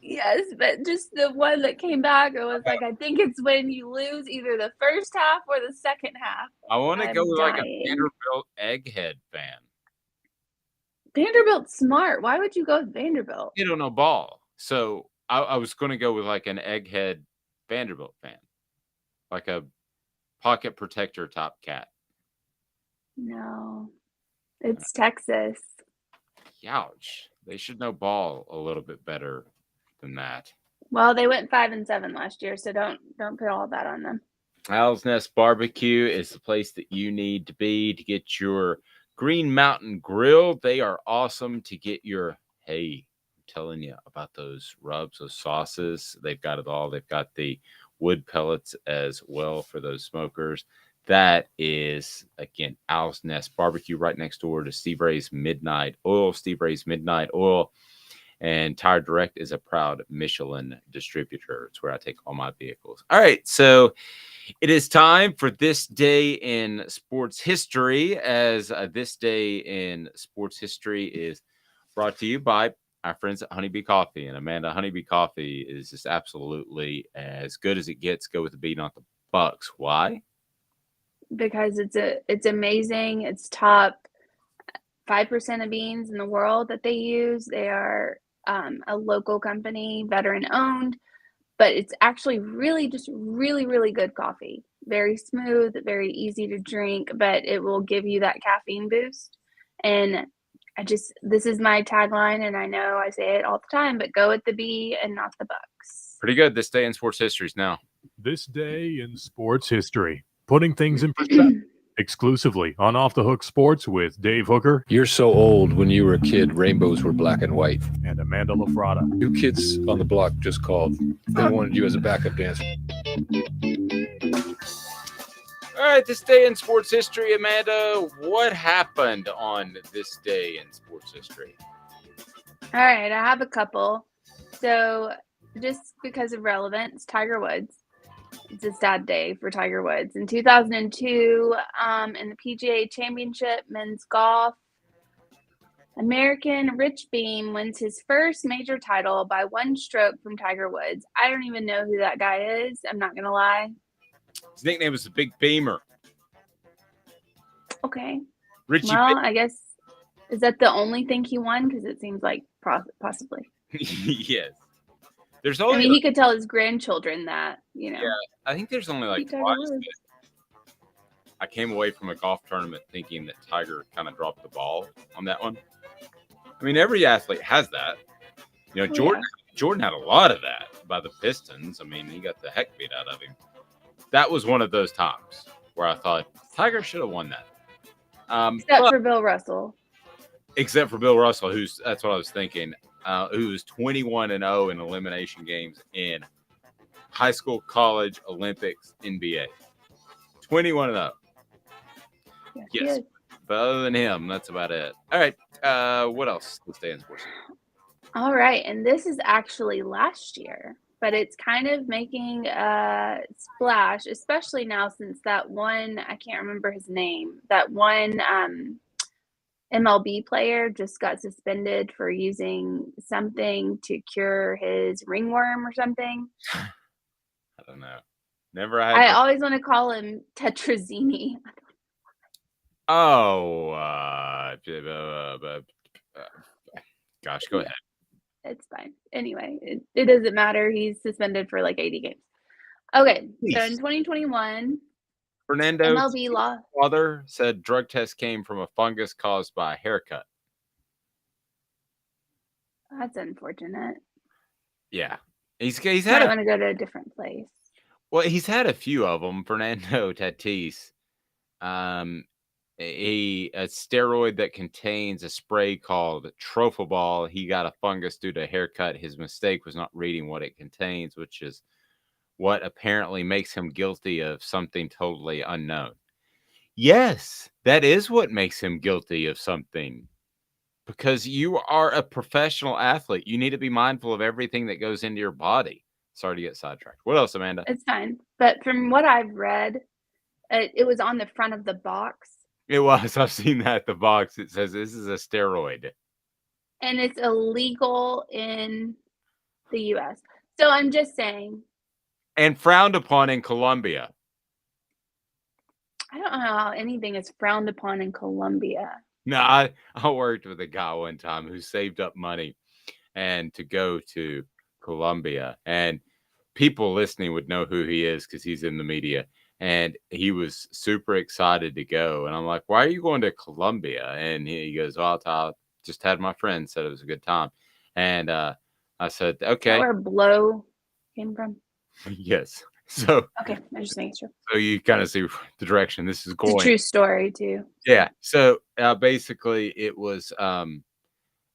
Yes, but just the one that came back, it was like, I think it's when you lose either the first half or the second half. I want to go with like a Vanderbilt egghead fan. Vanderbilt's smart. Why would you go with Vanderbilt? They don't know ball. So I was going to go with like an egghead Vanderbilt fan. Like a pocket protector top cat. No, it's Texas. Ouch. They should know ball a little bit better than that. Well, they went 5-7 last year, so don't put all that on them. Owl's Nest Barbecue is the place that you need to be to get your Green Mountain Grill. They are awesome to get your telling you about those rubs, those sauces. They've got it all. They've got the wood pellets as well for those smokers. That is, again, Owl's Nest Barbecue right next door to Steve Ray's Midnight Oil. Steve Ray's Midnight Oil. And Tire Direct is a proud Michelin distributor. It's where I take all my vehicles. All right, so it is time for This Day in Sports History, as This Day in Sports History is brought to you by our friends at Honeybee Coffee. And Amanda, Honeybee Coffee is just absolutely as good as it gets. Go with the beat, not the Bucks. Why? Because it's amazing. It's top 5% of beans in the world that they use. They are a local company, veteran owned, but it's actually really just really good coffee. Very smooth, very easy to drink, but it will give you that caffeine boost. And this is my tagline, and I know I say it all the time, but go with the B and not the Bucks. Pretty good. This Day in Sports History is now. This Day in Sports History, putting things in perspective. Exclusively on Off the Hook Sports with Dave Hooker. You're so old. When you were a kid, rainbows were black and white. And Amanda LaFratta. New kids on the block just called. They wanted you as a backup dancer. All right, This Day in Sports History, Amanda, what happened on this day in sports history? All right, I have a couple. So just because of relevance, Tiger Woods. It's a sad day for Tiger Woods. In 2002, in the PGA Championship men's golf, American Rich Beam wins his first major title by one stroke from Tiger Woods. I don't even know who that guy is. I'm not going to lie. His nickname was the Big Beamer. Okay. Richie well, I guess, is that the only thing he won? Because it seems like possibly. Yes. There's only he could tell his grandchildren that, Yeah, I think there's only like twice. I came away from a golf tournament thinking that Tiger kind of dropped the ball on that one. I mean, every athlete has that. Jordan had a lot of that by the Pistons. I mean, he got the heck beat out of him. That was one of those times where I thought Tiger should have won that. Except for Bill Russell. Except for Bill Russell, that's what I was thinking. Who was 21-0 in elimination games in high school, college, Olympics, NBA. 21-0. Yes. But other than him, that's about it. All right. What else? Let's stay in sports. All right. And this is actually last year, but it's kind of making a splash, especially now since that one, I can't remember his name, that one MLB player just got suspended for using something to cure his ringworm or something. I don't know. I always want to call him Tetrazzini. Oh, gosh, go ahead. It's fine. Anyway, it doesn't matter. He's suspended for like 80 games. Okay, so in 2021, Fernando's MLB law father said drug test came from a fungus caused by a haircut. That's unfortunate. Yeah, he's had. I want to go to a different place. Well, he's had a few of them. Fernando Tatis, a steroid that contains a spray called Trophabol. He got a fungus due to a haircut. His mistake was not reading what it contains, which is what apparently makes him guilty of something totally unknown. Yes, that is what makes him guilty of something. Because you are a professional athlete. You need to be mindful of everything that goes into your body. Sorry to get sidetracked. What else, Amanda? It's fine. But from what I've read, it was on the front of the box. It was. I've seen that. The box. It says this is a steroid. And it's illegal in the U.S. So I'm just saying. And frowned upon in Colombia. I don't know how anything is frowned upon in Colombia. No, I worked with a guy one time who saved up money and to go to Colombia. And people listening would know who he is because he's in the media. And he was super excited to go. And I'm like, why are you going to Colombia? And he goes, oh, I just had my friend said it was a good time. And I said, okay. Where blow came from? Yes. So okay, I just making sure. So you kind of see the direction this is going. It's a true story too. Yeah. So basically, it was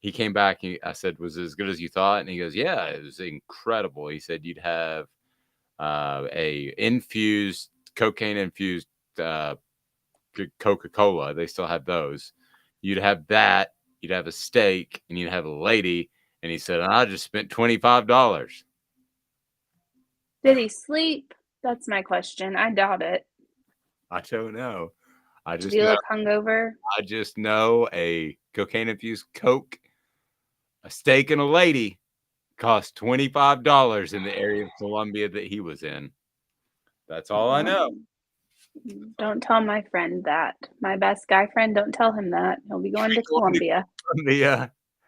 he came back. I said, was it as good as you thought? And he goes, yeah, it was incredible. He said you'd have a cocaine-infused Coca-Cola. They still have those. You'd have that. You'd have a steak, and you'd have a lady. And he said, I just spent $25. Did he sleep? That's my question. I doubt it. I don't know. Did he look hungover? I just know a cocaine-infused Coke, a steak, and a lady cost $25 in the area of Columbia that he was in. That's all I know. Don't tell my friend that. My best guy friend, don't tell him that. He'll be going to Columbia.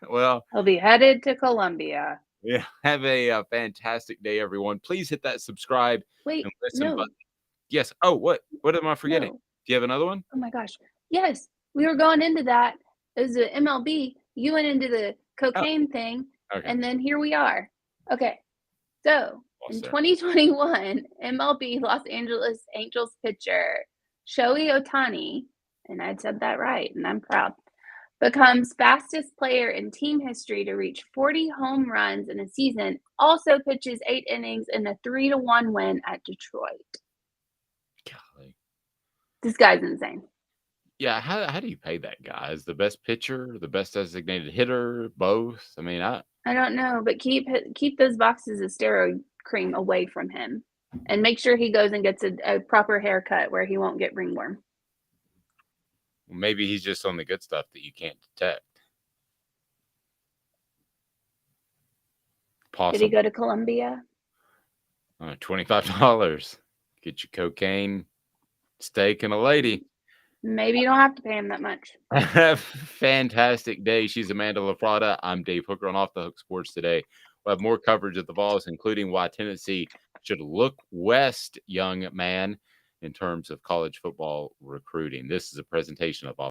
Well, he'll be headed to Columbia. Yeah. Have a fantastic day, everyone. Please hit that subscribe. Wait, and listen no. button. Yes. Oh, what am I forgetting? No. Do you have another one? Oh my gosh. Yes. We were going into that. It was the MLB. You went into the cocaine thing. Okay. And then here we are. Okay. So in 2021, MLB Los Angeles Angels pitcher Shohei Ohtani, and I said that right, and I'm proud, becomes fastest player in team history to reach 40 home runs in a season, also pitches 8 innings in a 3-1 win at Detroit. Golly. This guy's insane. Yeah, how do you pay that guy? Is the best pitcher, the best designated hitter, both? I mean, I don't know, but keep those boxes of steroid cream away from him, and make sure he goes and gets a proper haircut where he won't get ringworm. Maybe he's just on the good stuff that you can't detect. Possibly. Did he go to Columbia? $25. Get your cocaine, steak, and a lady. Maybe you don't have to pay him that much. Fantastic day. She's Amanda LaFratta. I'm Dave Hooker on Off the Hook Sports Today. We'll have more coverage of the Vols, including why Tennessee should look west, young man, in terms of college football recruiting. This is a presentation of